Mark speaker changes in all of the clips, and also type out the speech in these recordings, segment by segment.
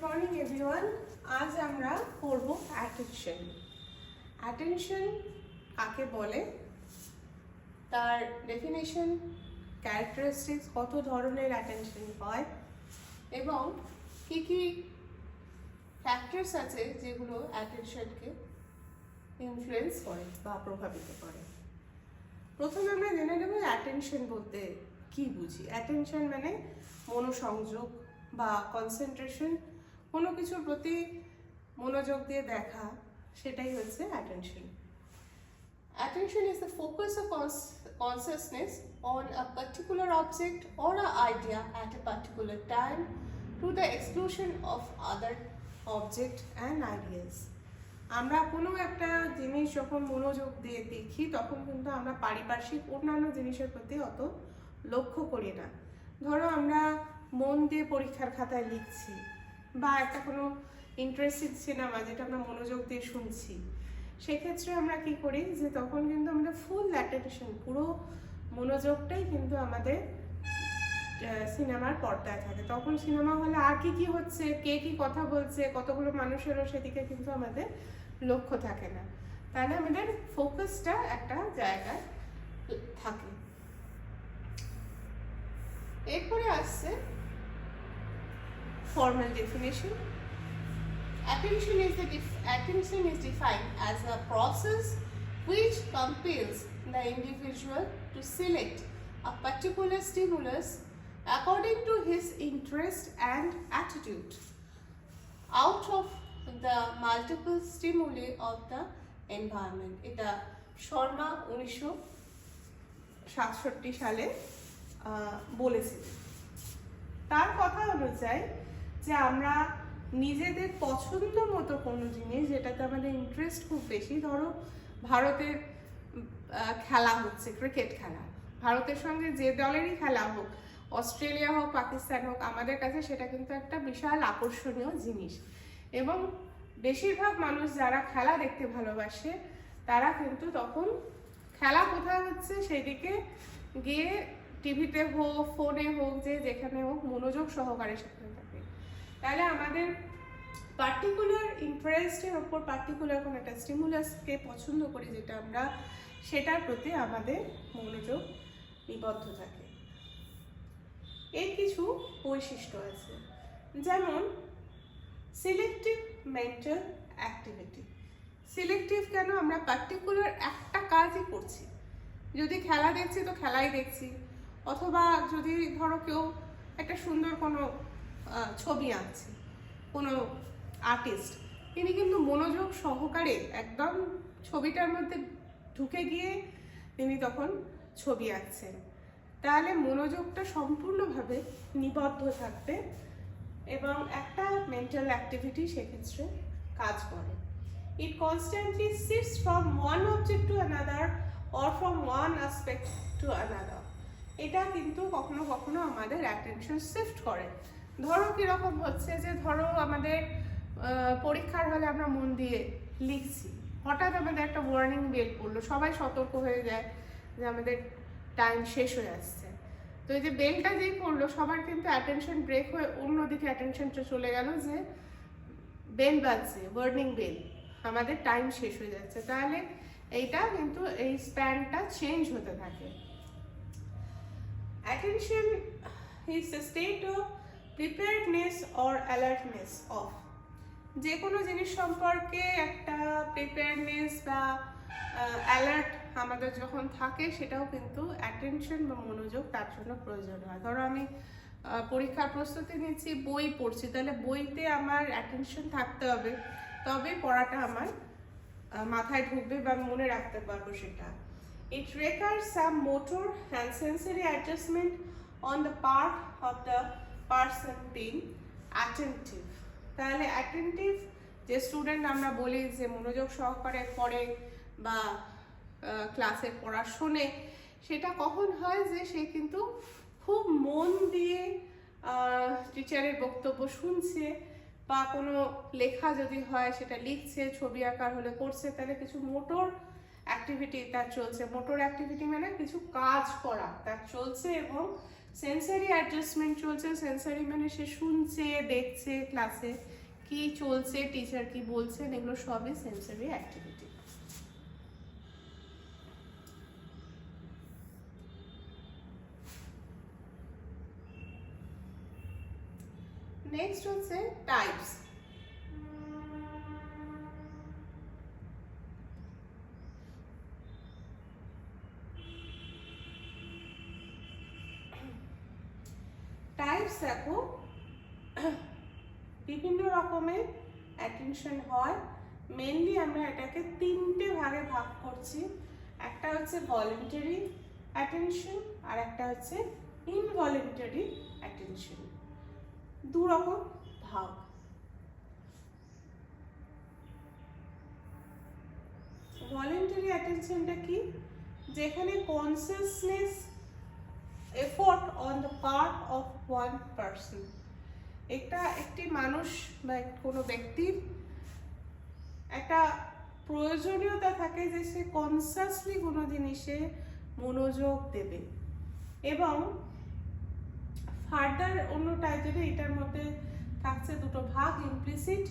Speaker 1: Morning everyone. আজ আমরা পড়ব অ্যাটেনশন। অ্যাটেনশন কাকে বলে, তার ডেফিনেশন, ক্যারেক্টারিস্টিক্স, কত ধরনের অ্যাটেনশন হয় এবং কি কি ফ্যাক্টরস আছে যেগুলো অ্যাটেনশনকে ইনফ্লুয়েন্স করে বা প্রভাবিত করে। প্রথমে আমরা জেনে নেব অ্যাটেনশন বলতে কি বুঝি। অ্যাটেনশন মানে মনোসংযোগ বা কনসেন্ট্রেশন, কোনো কিছুর প্রতি মনোযোগ দিয়ে দেখা, সেটাই হচ্ছে attention. Attention is the focus of consciousness on a particular object or an idea at a particular time to the exclusion of other object and ideas. আমরা কোনো একটা জিনিস যখন মনোযোগ দিয়ে দেখি তখন কিন্তু আমরা পারিপার্শ্বিক অন্যান্য জিনিসের প্রতি অত লক্ষ্য করি না। ধরো আমরা মন দিয়ে পরীক্ষার খাতায় লিখছি বা একটা কোনো ইন্টারেস্টিং সিনেমা যেটা আমরা মনোযোগ দিয়ে শুনছি, সেক্ষেত্রে আমরা কি করি যে তখন কিন্তু আমরা ফুল অ্যাটেনশন, পুরো মনোযোগটাই কিন্তু আমাদের সিনেমার পর্দায় থাকে। তখন সিনেমা হলে আর কি হচ্ছে, কে কি কথা বলছে, কতগুলো মানুষেরও সেদিকে কিন্তু আমাদের লক্ষ্য থাকে না। তাহলে আমাদের ফোকাসটা একটা জায়গায় থাকে। এরপরে আসছে formal definition. Attention is defined as a process which compels the individual to select a particular stimulus according to his interest and attitude out of the multiple stimuli of the environment. এটা শর্মা 1967 সালে বলেছে। তার কথা অনুযায়ী যে আমরা নিজেদের পছন্দ মতো কোনো জিনিস যেটাতে আমাদের ইন্টারেস্ট খুব বেশি, ধরো ভারতের খেলা হচ্ছে, ক্রিকেট খেলা, ভারতের সঙ্গে যে দলেরই খেলা হোক, অস্ট্রেলিয়া হোক, পাকিস্তান হোক, আমাদের কাছে সেটা কিন্তু একটা বিশাল আকর্ষণীয় জিনিস। এবং বেশিরভাগ মানুষ যারা খেলা দেখতে ভালোবাসে তারা কিন্তু তখন খেলা কোথায় হচ্ছে সেদিকে গিয়ে টিভিতে হোক, ফোনে হোক, যেখানে হোক মনোযোগ সহকারে সেখানে থাকে। তাহলে আমাদের পার্টিকুলার ইন্টারেস্টের ওপর পার্টিকুলার কোনো একটা স্টিমুলাসকে পছন্দ করি যেটা আমরা, সেটার প্রতি আমাদের মনোযোগ নিবদ্ধ থাকে। এর কিছু বৈশিষ্ট্য আছে, যেমন সিলেক্টিভ মেন্টাল অ্যাক্টিভিটি। সিলেক্টিভ কেন? আমরা পার্টিকুলার একটা কাজই করছি। যদি খেলা দেখছি তো খেলাই দেখছি, অথবা যদি ধরো কেউ একটা সুন্দর কোনো ছবি আঁকছে, কোনো আর্টিস্ট, তিনি কিন্তু মনোযোগ সহকারে একদম ছবিটার মধ্যে ঢুকে গিয়ে তিনি তখন ছবি আঁকছেন। তাহলে মনোযোগটা সম্পূর্ণভাবে নিবদ্ধ থাকবে এবং একটা মেন্টাল অ্যাক্টিভিটি সেক্ষেত্রে কাজ করে। It constantly shifts from one object to another or from one aspect to another. এটা কিন্তু কখনো কখনো আমাদের অ্যাটেনশন শিফট করে। ধরো কীরকম হচ্ছে যে ধরো আমাদের পরীক্ষার হলে আমরা মন দিয়ে লিখছি, হঠাৎ আমাদের একটা ওয়ার্নিং বেল পড়লো, সবাই সতর্ক হয়ে যায় যে আমাদের টাইম শেষ হয়ে আসছে। তো এই যে বেলটা যেই পড়লো, সবার কিন্তু অ্যাটেনশন ব্রেক হয়ে অন্যদিকে অ্যাটেনশনটা চলে গেল যে বেল বাজছে, ওয়ার্নিং বেল, আমাদের টাইম শেষ হয়ে যাচ্ছে। তাহলে এইটা কিন্তু এই স্প্যানটা চেঞ্জ হতে থাকে। Attention is a state of preparedness or alertness of, যে কোনো জিনিস সম্পর্কে একটা প্রিপেয়ারনেস বা অ্যালার্ট আমাদের যখন থাকে, সেটাও কিন্তু অ্যাটেনশন বা মনোযোগ তার জন্য প্রয়োজন হয়। ধরো আমি পরীক্ষার প্রস্তুতি নিচ্ছি, বই পড়ছি, তাহলে বইতে আমার অ্যাটেনশন থাকতে হবে, তবে পড়াটা আমার মাথায় ঢুকবে বা মনে রাখতে পারবো সেটা। It requires some motor and sensory adjustment on the part of the person being attentive. তাহলে অ্যাটেন্টিভ যে স্টুডেন্ট আমরা বলি যে মনোযোগ সহকারে পড়ে বা ক্লাসের পড়া শোনে, সেটা কখন হয় যে সে কিন্তু খুব মন দিয়ে টিচারের বক্তব্য শুনছে, বা কোনো লেখা যদি হয় সেটা লিখছে, ছবি আঁকার হলে করছে, তাহলে কিছু মোটর অ্যাক্টিভিটি তার চলছে। মোটর অ্যাক্টিভিটি মানে কিছু কাজ করা তার চলছে এবং সেন্সারি অ্যাডজাস্টমেন্ট চলছে। সেন্সারি মানে সে শুনছে, দেখছে ক্লাসে কি চলছে, টিচার কি বলছেন, এগুলো সবই সেন্সারি অ্যাক্টিভিটি। নেক্সট হচ্ছে টাইপস। টাইপস দেখো বিভিন্ন রকমের অ্যাটেনশন হয়। মেনলি আমরা এটাকে তিনটে ভাগে ভাগ করছি। একটা হচ্ছে ভলেন্টারি অ্যাটেনশন, আর একটা হচ্ছে ইনভলেন্টারি অ্যাটেনশন। দু রকম ভাগ। ভলেন্টারি অ্যাটেনশনটা কি? যেখানে consciousness effort on the part of one person. এটা একটি মানুষ বা কোনো ব্যক্তির একটা প্রয়োজনীয়তা থাকে যে সে কনসিয়াসলি কোনো জিনিসে মনোযোগ দেবে। এবং ফার্দার অন্য টাইপের এটার মধ্যে থাকছে দুটো ভাগ, ইমপ্লিসিট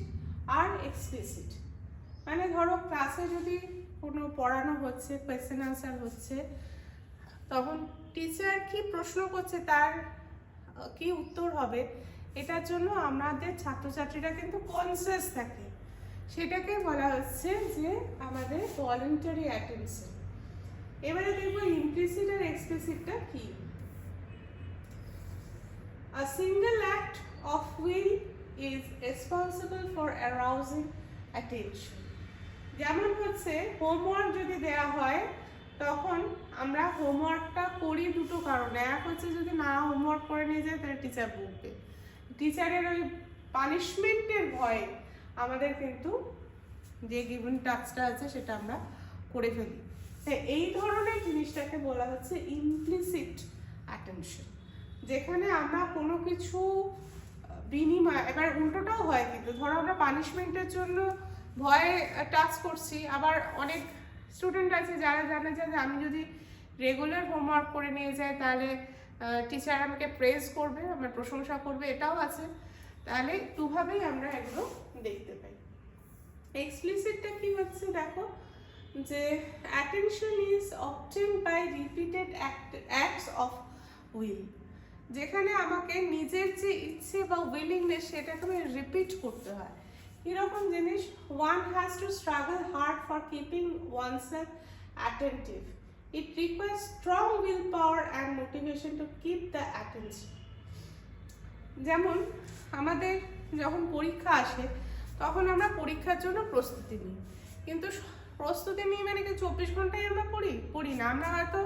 Speaker 1: আর এক্সপ্লিসিট। মানে ধরো ক্লাসে যদি কোনো পড়ানো হচ্ছে, কোয়েশ্চেন আনসার হচ্ছে, তখন টিচার কি প্রশ্ন করছে তার কি উত্তর হবে, এটার জন্য আমাদের ছাত্রছাত্রীরা কিন্তু কনসিয়াস থাকে। সেটাকে বলা হচ্ছে যে আমাদের ভলেন্টারি অ্যাটেনশন। এবারে দেখবো ইমপ্লিসিট আর এক্সপ্লিসিটটা কি। A single act of will is responsible for arousing attention. যেমন হচ্ছে হোমওয়ার্ক যদি দেয়া হয়, তখন আমরা হোমওয়ার্কটা করি দুটো কারণে। এক হচ্ছে যদি না হোমওয়ার্ক করে নিয়ে যায় তাহলে টিচার বকবে, টিচারের ওই পানিশমেন্টের ভয়ে আমাদের কিন্তু যে গিভেন টাস্কটা আছে সেটা আমরা করে ফেলি। এই ধরনের জিনিসটাকে বলা হচ্ছে ইমপ্লিসিট অ্যাটেনশন, যেখানে আমরা কোনো কিছু বিনিময়, এবার উল্টোটাও হয় কিন্তু ধরো আমরা পানিশমেন্টের জন্য ভয়ে টাস্ক করছি, আবার অনেক স্টুডেন্ট আছে যারা জানে যে আমি যদি রেগুলার হোমওয়ার্ক করে নিয়ে যাই তাহলে টিচার আমাকে প্রেজ করবে, আমার প্রশংসা করবে, এটাও আছে। তাহলে দুভাবেই আমরা এগুলো দেখতে পাই। এক্সপ্লিসিটটা কি হচ্ছে দেখো, যে attention is obtained by repeated acts of will, যেখানে আমাকে নিজের যে ইচ্ছে বা উইলিংনেস সেটাকে রিপিট করতে হয়। এরকম জিনিস, one has to struggle hard for keeping oneself attentive. It requires strong will power and motivation to keep the attention. যেমন আমাদের যখন পরীক্ষা আসে তখন আমরা পরীক্ষার জন্য প্রস্তুতি নিই, কিন্তু প্রস্তুতি নিই মানে কি 24 ঘন্টায় আমরা পড়ি না, আমরা হয়তো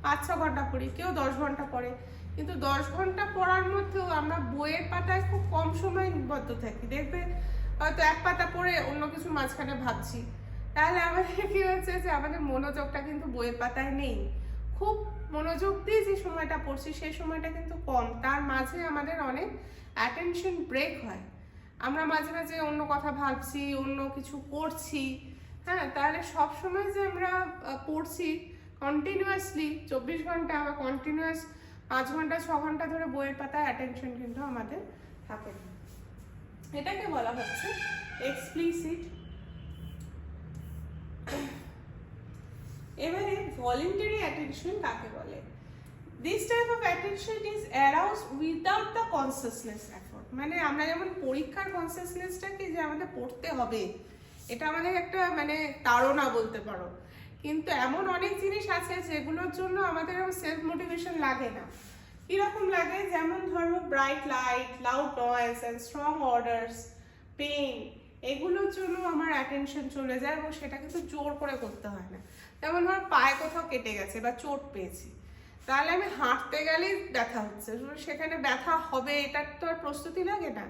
Speaker 1: 5-6 ঘন্টা পড়ি, কেউ 10 ঘন্টা পড়ে। কিন্তু 10 ঘন্টা পড়ার মধ্যেও আমরা বইয়ের পাতায় খুব কম সময় নিবদ্ধ থাকি। দেখবে হয়তো এক পাতা পড়ে অন্য কিছু মাঝখানে ভাবছি, তাহলে আমাদের কি হচ্ছে যে আমাদের মনোযোগটা কিন্তু বইয়ের পাতায় নেই। খুব মনোযোগ দিয়ে যে সময়টা পড়ছি সেই সময়টা কিন্তু কম, তার মাঝে আমাদের অনেক অ্যাটেনশন ব্রেক হয়। আমরা মাঝে মাঝে অন্য কথা ভাবছি, অন্য কিছু করছি। হ্যাঁ, তাহলে সবসময় যে আমরা পড়ছি কন্টিনিউয়াসলি 24 ঘন্টা বা কন্টিনিউয়াস 5 ঘন্টা 6 ঘন্টা ধরে বইয়ের পাতায় অ্যাটেনশন কিন্তু আমাদের থাকে না। এটাকে বলা হচ্ছে এক্সপ্লিসিট। এবারে ভলেন্টারি অ্যাটেনশন কাকে বলে? This type of attention is aroused without the consciousness effort. মানে আমরা যেমন পরীক্ষার কনসিয়াসনেসটা কি যে আমাদের পড়তে হবে, এটা আমাদের একটা মানে তাড়না বলতে পারো, কিন্তু এমন অনেক জিনিস আছে যেগুলোর জন্য আমাদের সেলফ মোটিভেশন লাগে না। কিরকম লাগে? যেমন ধরো bright light, loud noise and strong orders, pain, এগুলোর জন্য আমার অ্যাটেনশন চলে যায় এবং সেটা কিন্তু জোর করে করতে হয় না। যেমন ধরো পায়ে কোথাও কেটে গেছে বা চোট পেয়েছি, তাহলে আমি হাঁটতে গেলেই ব্যথা হচ্ছে, সেখানে ব্যথা হবে এটার তো আর প্রস্তুতি লাগে না।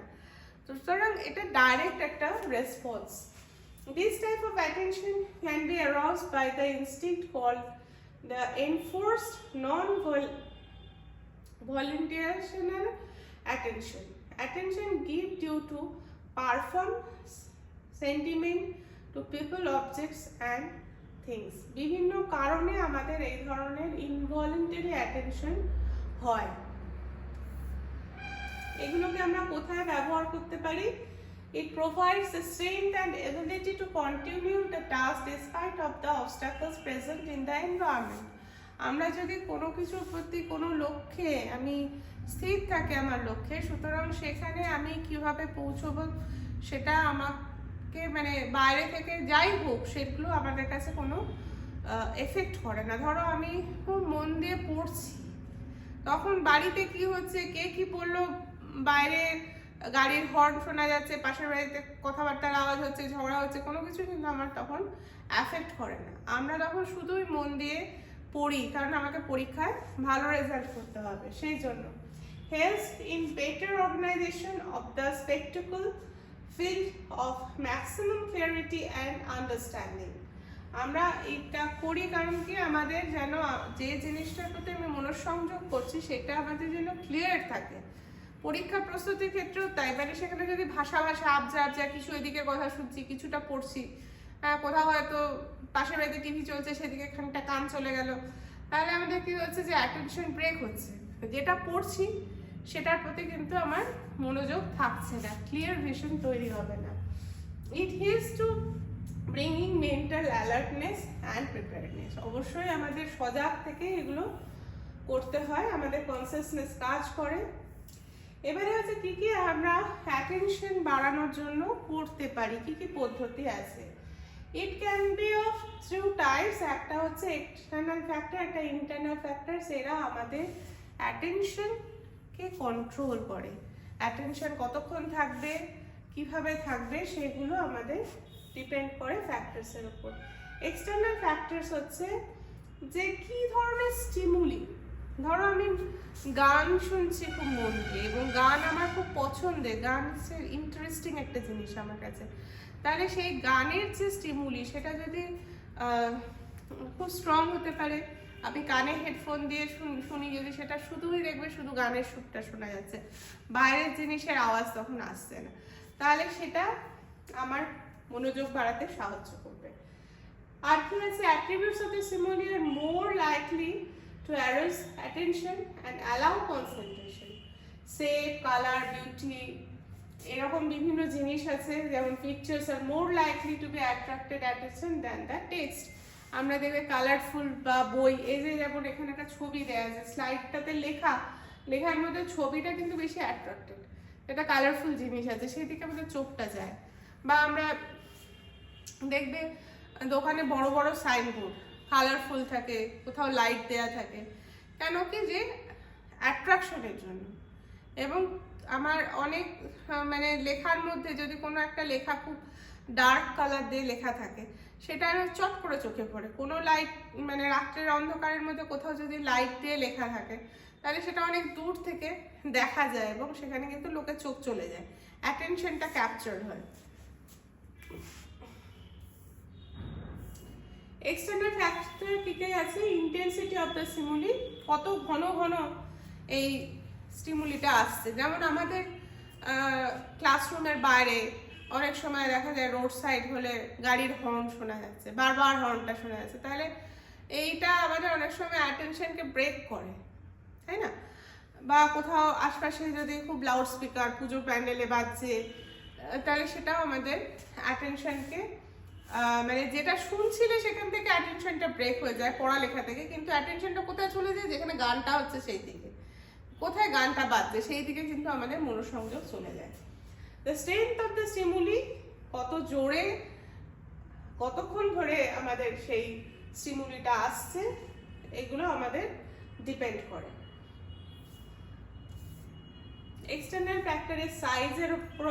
Speaker 1: সুতরাং এটা ডাইরেক্ট একটা response. This type of attention can be aroused by the instinct called the enforced non-voluntational attention. Attention given due to performance, sentiment to people, objects and things. বিভিন্ন কারণে আমাদের এই ধরনের ইনভলেন্টারি অ্যাটেনশন হয়। এগুলোকে আমরা কোথায় ব্যবহার করতে পারি? It provides the strength and ability to continue the task despite of the obstacles present in the environment. আমরা যদি কোনো কিছুর প্রতি কোনো লক্ষ্যে আমি স্থির থাকি আমার লক্ষ্যে, সুতরাং সেখানে আমি কিভাবে পৌঁছবো সেটা আমাকে মানে বাইরে থেকে যাই হোক সেগুলো আমাদের কাছে কোনো এফেক্ট করে না। ধরো আমি খুব মন দিয়ে পড়ছি, তখন বাড়িতে কি হচ্ছে, কে কি বললো, বাইরে গাড়ির হর্ন শোনা যাচ্ছে, পাশের বাড়িতে কথাবার্তার আওয়াজ হচ্ছে, ঝগড়া হচ্ছে, কোনো কিছু কিন্তু আমার তখন অ্যাফেক্ট করে না। আমরা তখন শুধুই মন দিয়ে পড়ি, কারণ আমাকে পরীক্ষায় ভালো রেজাল্ট করতে হবে। সেই জন্য helps in better organization of the spectacle field of maximum clarity and understanding. আমরা এটা করি কারণ কি, আমাদের যেন যে জিনিসটার প্রতি আমি মনোসংযোগ করছি সেটা আমাদের যেন ক্লিয়ার থাকে। পরীক্ষা প্রস্তুতির ক্ষেত্রেও তাই, মানে সেখানে যদি ভাষা আবজা কিছু এদিকে কথা শুনছি, কিছুটা পড়ছি, কোথাও হয়তো পাশের বাড়িতে টিভি চলছে সেদিকে খানিকটা কান চলে গেল, তাহলে আমাদের কি হচ্ছে যে অ্যাটেনশন ব্রেক হচ্ছে, যেটা পড়ছি সেটার প্রতি কিন্তু আমার মনোযোগ থাকছে না, ক্লিয়ার ভিশন তৈরি হবে না। It helps two bringing mental alertness and preparedness. অবশ্যই আমাদের সজাগ থেকে এগুলো করতে হয়, আমাদের কনসিয়াসনেস কাজ করে। এবারে হচ্ছে কি কি আমরা অ্যাটেনশন বাড়ানোর জন্য করতে পারি, কি কি পদ্ধতি আছে। It can be of through types, একটা হচ্ছে এক্সটার্নাল ফ্যাক্টর, একটা ইন্টারনাল ফ্যাক্টর। এরা আমাদের অ্যাটেনশনকে কন্ট্রোল করে। অ্যাটেনশন কতক্ষণ থাকবে, কিভাবে থাকবে, সেগুলো আমাদের ডিপেন্ড করে ফ্যাক্টরসের উপর। এক্সটার্নাল ফ্যাক্টরস হচ্ছে যে কি ধরনের স্টিমুলি, ধরো আমি গান শুনছি খুব মন দিয়ে, এবং গান আমার খুব পছন্দের, গান হচ্ছে ইন্টারেস্টিং একটা জিনিস আমার কাছে, তাহলে সেই গানের যে স্টিমুলি সেটা যদি খুব স্ট্রং হতে পারে, আমি কানে হেডফোন দিয়ে শুনি, যদি সেটা শুধুই দেখবে শুধু গানের সুরটা শোনা যাচ্ছে, বাইরের জিনিসের আওয়াজ তখন আসছে না, তাহলে সেটা আমার মনোযোগ বাড়াতে সাহায্য করবে। আর কি আছে, attributes of the stimuli are more likely to arouse attention and allow concentration. Shape, color, beauty, এরকম বিভিন্ন জিনিস আছে, যেমন pictures are more likely to be attracted attention than the text. আমরা দেখবে কালারফুল বা বই, এই যে যেমন এখানে একটা ছবি দেয়া আছে, স্লাইডটাতে লেখার মধ্যে ছবিটা কিন্তু বেশি অ্যাট্রাক্টেড, এটা কালারফুল জিনিস আছে, সেই দিকে আমাদের চোখটা যায়। বা আমরা দেখবে দোকানে বড় বড় সাইনবোর্ড কালারফুল থাকে, কোথাও লাইট দেয়া থাকে, কেন কি, যে অ্যাট্রাকশনের জন্য। এবং আমার অনেক মানে লেখার মধ্যে যদি কোনো একটা লেখা খুব ডার্ক কালার দিয়ে লেখা থাকে, সেটা চট করে চোখে পড়ে। কোনো লাইট মানে রাত্রের অন্ধকারের মধ্যে কোথাও যদি লাইট দিয়ে লেখা থাকে, তাহলে সেটা অনেক দূর থেকে দেখা যায় এবং সেখানে কিন্তু লোকের চোখ চলে যায়, অ্যাটেনশনটা ক্যাপচার হয়। এক্সটার্নাল ফ্যাক্টর কি কি আছে, ইন্টেন্সিটি অফ দ্য স্টিমুলি, কত ঘন ঘন এই স্টিমুলিটা আসছে। যেমন আমাদের ক্লাসরুমের বাইরে অনেক সময় দেখা যায় রোড সাইড হলে গাড়ির হর্ন শোনা যাচ্ছে, বারবার হর্নটা শোনা যাচ্ছে, তাহলে এইটা আমাদের অনেক সময় অ্যাটেনশনকে ব্রেক করে, তাই না? বা কোথাও আশপাশে যদি খুব লাউড স্পিকার পুজোর প্যান্ডেলে বাজছে, তাহলে সেটাও আমাদের অ্যাটেনশনকে মানে যেটা শুনছিলে সেখান থেকে অ্যাটেনশনটা ব্রেক হয়ে যায় পড়ালেখা থেকে, কিন্তু অ্যাটেনশনটা কোথায় চলে যায়, যেখানে গানটা হচ্ছে সেই দিকে, কোথায় গানটা বাজছে সেই দিকে কিন্তু আমাদের মনোসংযোগ চলে যায়। The strength of the stimuli, কত জোরে কতক্ষণ ধরে আমাদের সেই স্টিমুলিটা আসছে, এগুলো আমাদের ডিপেন্ড করে। এক্সটার্নাল ফ্যাক্টরের সাইজের উপর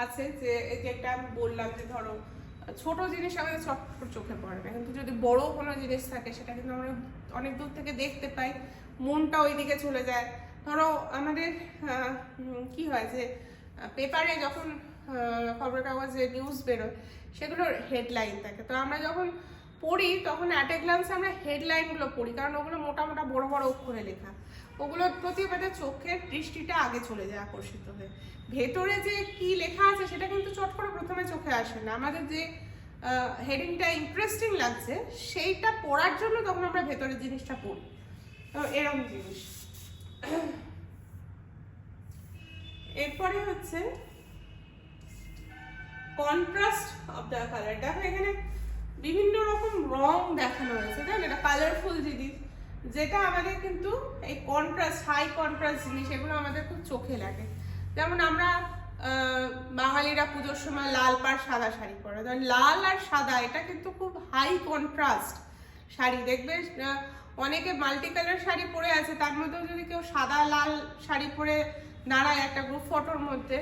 Speaker 1: আছে, যে যেটা আমি বললাম যে ধরো ছোট জিনিস আমাদের চট চোখে পড়ে না, কিন্তু যদি বড় কোনো জিনিস থাকে সেটা কিন্তু আমরা অনেক দূর থেকে দেখতে পাই, মনটা ওই দিকে চলে যায়। ধরো আমাদের কি হয় যে পেপারে যখন খবরের কাগজে নিউজ বেরোয়, সেগুলোর হেডলাইন থাকে, তো আমরা যখন পড়ি তখন অ্যাট এ গ্লান্স আমরা হেডলাইনগুলো পড়ি, কারণ ওগুলো মোটা মোটা বড় বড় অক্ষরে লেখা, ওগুলোর প্রতি আমাদের চোখের দৃষ্টিটা আগে চলে যায় আকর্ষিত হয়ে। ভেতরে যে কি লেখা আছে সেটা কিন্তু চট করে প্রথমে চোখে আসে না, আমাদের যে হেডিংটা ইন্টারেস্টিং লাগছে সেইটা পড়ার জন্য তখন আমরা ভেতরের জিনিসটা পড়ি, এরকম জিনিস। এরপরে হচ্ছে কন্ট্রাস্ট অফ দ্য কালার। দেখো এখানে বিভিন্ন রকম রং দেখানো হয়েছে, তাই না? এটা কালারফুল জিনিস, যেটা আমাদের কিন্তু এই কন্ট্রাস্ট, হাই কন্ট্রাস্ট জিনিস, এগুলো আমাদের খুব চোখে লাগে। যেমন আমরা বাঙালিরা পুজোর সময় লাল পাড় সাদা শাড়ি পরে, লাল আর সাদা এটা কিন্তু খুব হাই কন্ট্রাস্ট শাড়ি। দেখবে অনেকে মাল্টি কালার শাড়ি পরে আছে, তার মধ্যেও যদি কেউ সাদা লাল শাড়ি পরে দাঁড়ায় একটা গ্রুপ ফটোর মধ্যে,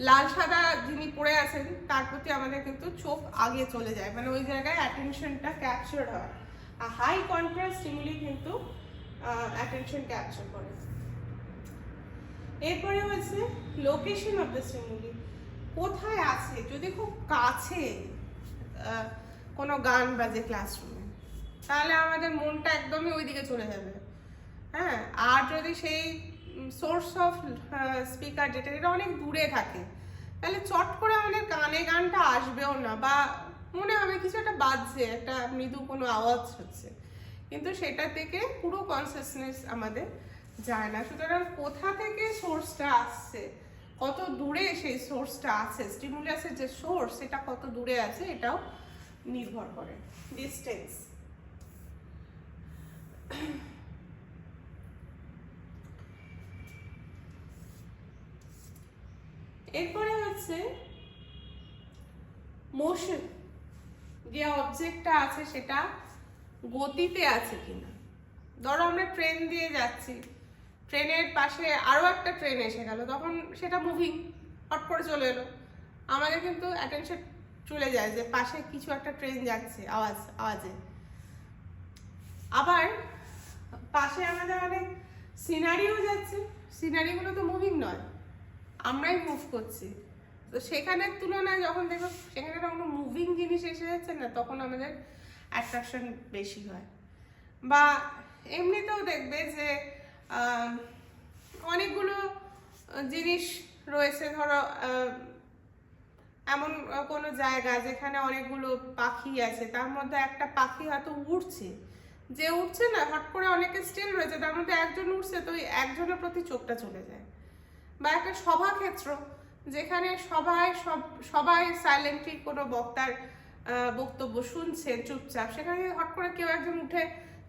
Speaker 1: লাল সাদা যিনি পরে আছেন তার প্রতি আমাদের কিন্তু চোখ আগে চলে যায়, মানে ওই জায়গায় অ্যাটেনশনটা ক্যাপচার হয়। আর হাই কন্ট্রাস্ট স্টিমুলি কিন্তু অ্যাটেনশন ক্যাপচার করে। এরপরে হচ্ছে লোকেশন অফ দ্য স্টিমুলি, কোথায় আছে। যদি খুব কাছে কোনো গান বাজে ক্লাসরুমে, তাহলে আমাদের মনটা একদমই ওইদিকে চলে যাবে। হ্যাঁ, আর যদি সেই সোর্স অফ স্পিকার যেটা এটা অনেক দূরে থাকে, তাহলে চট করে আমাদের কানে গানটা আসবেও না, বা মনে হবে কিছু একটা বাজছে, একটা মৃদু কোনো আওয়াজ হচ্ছে, কিন্তু সেটা থেকে পুরো কনসিয়াসনেস আমাদের যায় না। সুতরাং কোথা থেকে সোর্সটা আসছে, কত দূরে সেই সোর্সটা আছে, স্টিমুলাসের যে সোর্স সেটা কত দূরে আছে, এটাও নির্ভর করে। ডিস্টেন্স। এরপরে হচ্ছে মোশন, যে অবজেক্টটা আছে সেটা গতিতে আছে কিনা। ধরো আমরা ট্রেন দিয়ে যাচ্ছি, ট্রেনের পাশে আরো একটা ট্রেন এসে গেল, তখন সেটা মুভিং, হট করে চলে এলো, আমাদের কিন্তু অ্যাটেনশন চলে যায় যে পাশে কিছু একটা ট্রেন যাচ্ছে আওয়াজে। আবার পাশে আমাদের অনেক সিনারিও যাচ্ছে, সিনারিগুলো তো মুভিং নয়, আমরাই মুভ করছি। তো সেখানের তুলনায় যখন দেখো সেখানে কোনো মুভিং জিনিস এসে যাচ্ছে না, তখন আমাদের অ্যাট্রাকশন বেশি হয়। বা এমনিতেও দেখবে যে অনেকগুলো জিনিস রয়েছে, ধরো এমন কোনো জায়গা যেখানে অনেকগুলো পাখি আছে, তার মধ্যে একটা পাখি হয়তো উড়ছে, যে উঠছে না, হট করে অনেকে স্টিল রয়েছে, তার মধ্যে একজন উঠছে, তো ওই একজনের প্রতি চোখটা চলে যায়। বা একটা সভাক্ষেত্র, যেখানে সবাই সাইলেন্টলি কোনো বক্তার বক্তব্য শুনছে চুপচাপ, সেখানে হট করে কেউ একজন উঠে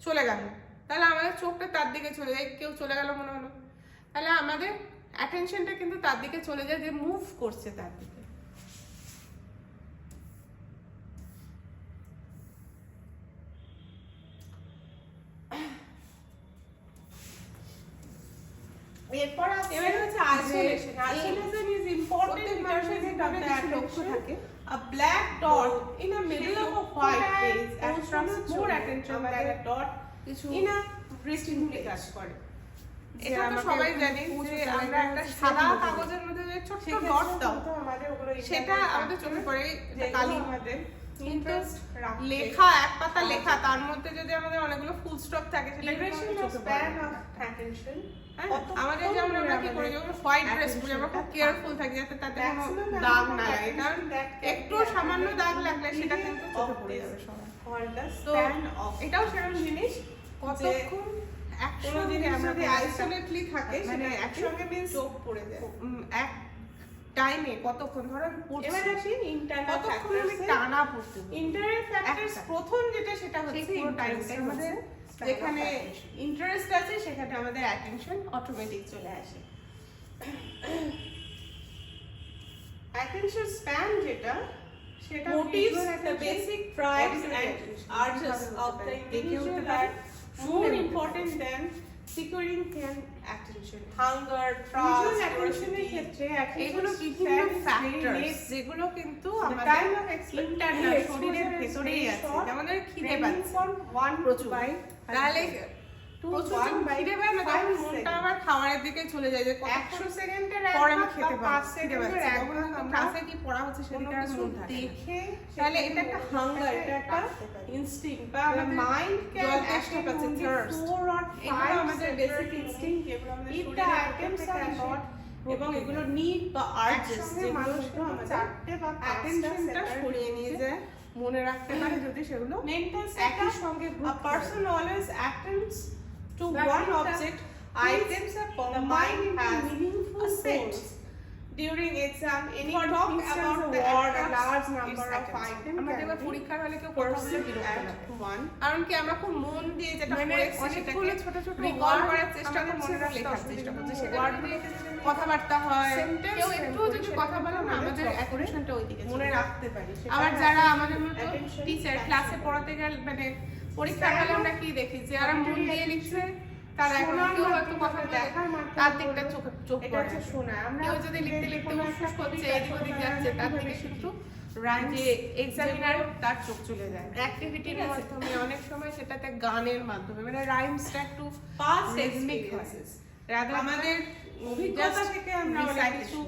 Speaker 1: চলে গেল, তাহলে আমাদের চোখটা তার দিকে চলে যায়, কেউ চলে গেল মনে হলো, তাহলে আমাদের অ্যাটেনশনটা কিন্তু তার দিকে চলে যায়, যে মুভ করছে তার দিকে। এরপর এবার হচ্ছে আইসোলেশন। আইসোলেশন ইজ ইম্পর্টেন্ট মানুষের জীবনে কিছু লক্ষ্য থাকে। A black dot in the middle of a white page attracts more attention than a dot in a rectangly কাজ করে। এটা তো সবাই জানে যে আমরা একটা সাদা কাগজের মধ্যে যে ছোট ডট দাও, সেটা আমাদের চোখে পড়ে যে কালি আমাদের, কিন্তু লেখা এক পাতা লেখা, তার মধ্যে যদি আমাদের অনেকগুলো ফুল স্টপ থাকে, সেটা চোখে পড়ে না। আমাদের যেমন আমরা কি করি, যখন হোয়াইট ড্রেস পরি আমরা খুব কেয়ারফুল থাকি যাতে তাতে কোনো দাগ না লাগে, কারণ একটু সামান্য দাগ লাগলে সেটা কিন্তু চোখে পড়ে যাবে সবার। তো এটাও সেরকম জিনিস, কতক্ষণ একসঙ্গে আমরা আইসোলেটলি থাকে, সেটা একসঙ্গে মিন্স চোখ পড়ে যায় এক টাইমে কতক্ষণ। ধরো এবার আসি ইন্টারনাল ফ্যাক্টরস, টানা পড়তে। ইন্টারনাল ফ্যাক্টরস প্রথম যেটা সেটা হচ্ছে পুরো টাইমটা আমাদের যেখানে ইন্টারেস্ট আছে সেখানে আমাদের অ্যাটেনশন অটোমেটিক চলে আসে। অ্যাটেনশন স্প্যান যেটা, সেটা motives the basic drives and urges of the individual are more important than securing their attention. Hunger, trust, attentionের ক্ষেত্রে এগুলো বিভিন্ন ফ্যাক্টরস যেগুলো কিন্তু আমাদের ইন্টারনাল শরীরের ভেতরেই আছে। যেমন খিদে পাচ্ছে প্রচুর, তাহলে প্রচুর খিদে পায় না, তখন মনটা আবার খাবারের দিকে চলে যায়, যে 100 সেকেন্ডের পর আমি খেতে পাচ্ছি, খিদে পাচ্ছে, তখন ক্লাসে কি পড়া হচ্ছে সেদিকে আর মন থাকে দেখে। তাহলে এটা একটা হাঙ্গার, এটা একটা ইনস্টিংক্ট, বা আমাদের মাইন্ড জল তেষ্টা পাচ্ছে, থার্স্ট, এগুলো আমাদের বেসিক ইনস্টিংক্ট, যেগুলো আমাদের শরীরে আইটেমস আর নট, এবং এগুলো নিড বা আর্জেস, যেগুলো আমাদের অ্যাটেনশনটা সরিয়ে নিয়ে যায়, মনে রাখতে পারে যদি সেগুলো মেন্টাল একই সঙ্গে। A person always attends to one object, items are combined as a set. during exam any
Speaker 2: For
Speaker 1: talk
Speaker 2: instance,
Speaker 1: about
Speaker 2: a
Speaker 1: the
Speaker 2: word, a
Speaker 1: attracts
Speaker 2: large
Speaker 1: its
Speaker 2: number of
Speaker 1: attention.
Speaker 2: items
Speaker 1: আমরা
Speaker 2: can
Speaker 1: দেখবে
Speaker 2: be
Speaker 1: পরীক্ষার হলে কেউ কথা বললে
Speaker 2: perceived
Speaker 1: বিরক্ত
Speaker 2: at
Speaker 1: লাগে।
Speaker 2: one.
Speaker 1: কারণ কি আমরা খুব মন দিয়ে যেটা
Speaker 2: মানে
Speaker 1: পড়েছি
Speaker 2: অনেকগুলো
Speaker 1: সেটাকে
Speaker 2: ছোট ছোট
Speaker 1: রিকল
Speaker 2: word
Speaker 1: করার চেষ্টা
Speaker 2: আমাদের
Speaker 1: করছি
Speaker 2: মনে
Speaker 1: এবং
Speaker 2: রাখতে
Speaker 1: লেখার
Speaker 2: অসুবিধা
Speaker 1: চেষ্টা করছি।
Speaker 2: কিন্তু
Speaker 1: সেখানে
Speaker 2: word
Speaker 1: যদি
Speaker 2: গুলোকে যদি আমি
Speaker 1: কথাবার্তা হয়
Speaker 2: sentence
Speaker 1: কেউ
Speaker 2: frame
Speaker 1: একটুও
Speaker 2: করি
Speaker 1: যদি
Speaker 2: সেটা
Speaker 1: কথা বলে না
Speaker 2: কিন্তু
Speaker 1: আমাদের
Speaker 2: চট করে
Speaker 1: অ্যাটেনশনটা ওইদিকে
Speaker 2: মনে
Speaker 1: চলে যায়।
Speaker 2: রাখতে পারি। সেটা
Speaker 1: আবার যারা আমাদের মতো
Speaker 2: attention
Speaker 1: টিচার
Speaker 2: span
Speaker 1: ক্লাসে
Speaker 2: হবে।
Speaker 1: পড়াতে গেলে মানে পরীক্ষার হলে আমরা কি দেখি যারা মন দিয়ে লিখছে তারা এখন
Speaker 2: শোনার
Speaker 1: কেউ হয়তো
Speaker 2: মাধ্যমে,
Speaker 1: কথা বলে
Speaker 2: দেখার মাধ্যমে
Speaker 1: তার দিকটা
Speaker 2: বললো,
Speaker 1: চোখ
Speaker 2: এটা
Speaker 1: পড়ে
Speaker 2: হচ্ছে
Speaker 1: আসে।
Speaker 2: শোনা। আমরা
Speaker 1: কেউ যদি লিখতে লিখতে
Speaker 2: কোনো
Speaker 1: উৎসুক
Speaker 2: একটা
Speaker 1: হচ্ছে
Speaker 2: কবিতা
Speaker 1: এদিক ওদিক
Speaker 2: ছোটবেলায়
Speaker 1: যাচ্ছে তার
Speaker 2: কিভাবে
Speaker 1: দিকে
Speaker 2: শিখি?
Speaker 1: কিন্তু
Speaker 2: Rhymes
Speaker 1: যে এক্সামিনার
Speaker 2: যেগুলো
Speaker 1: তার চোখ চলে যায় অ্যাক্টিভিটির
Speaker 2: ঠিক আছে?
Speaker 1: মাধ্যমে অনেক সময় সেটাতে গানের মাধ্যমে মানে রাইমসটা একটু
Speaker 2: Past
Speaker 1: রিদমিক হয়
Speaker 2: experiences।
Speaker 1: রাদার আমাদের
Speaker 2: অভিজ্ঞতা
Speaker 1: just
Speaker 2: থেকে আমরা অনেক
Speaker 1: recitation।
Speaker 2: কিছু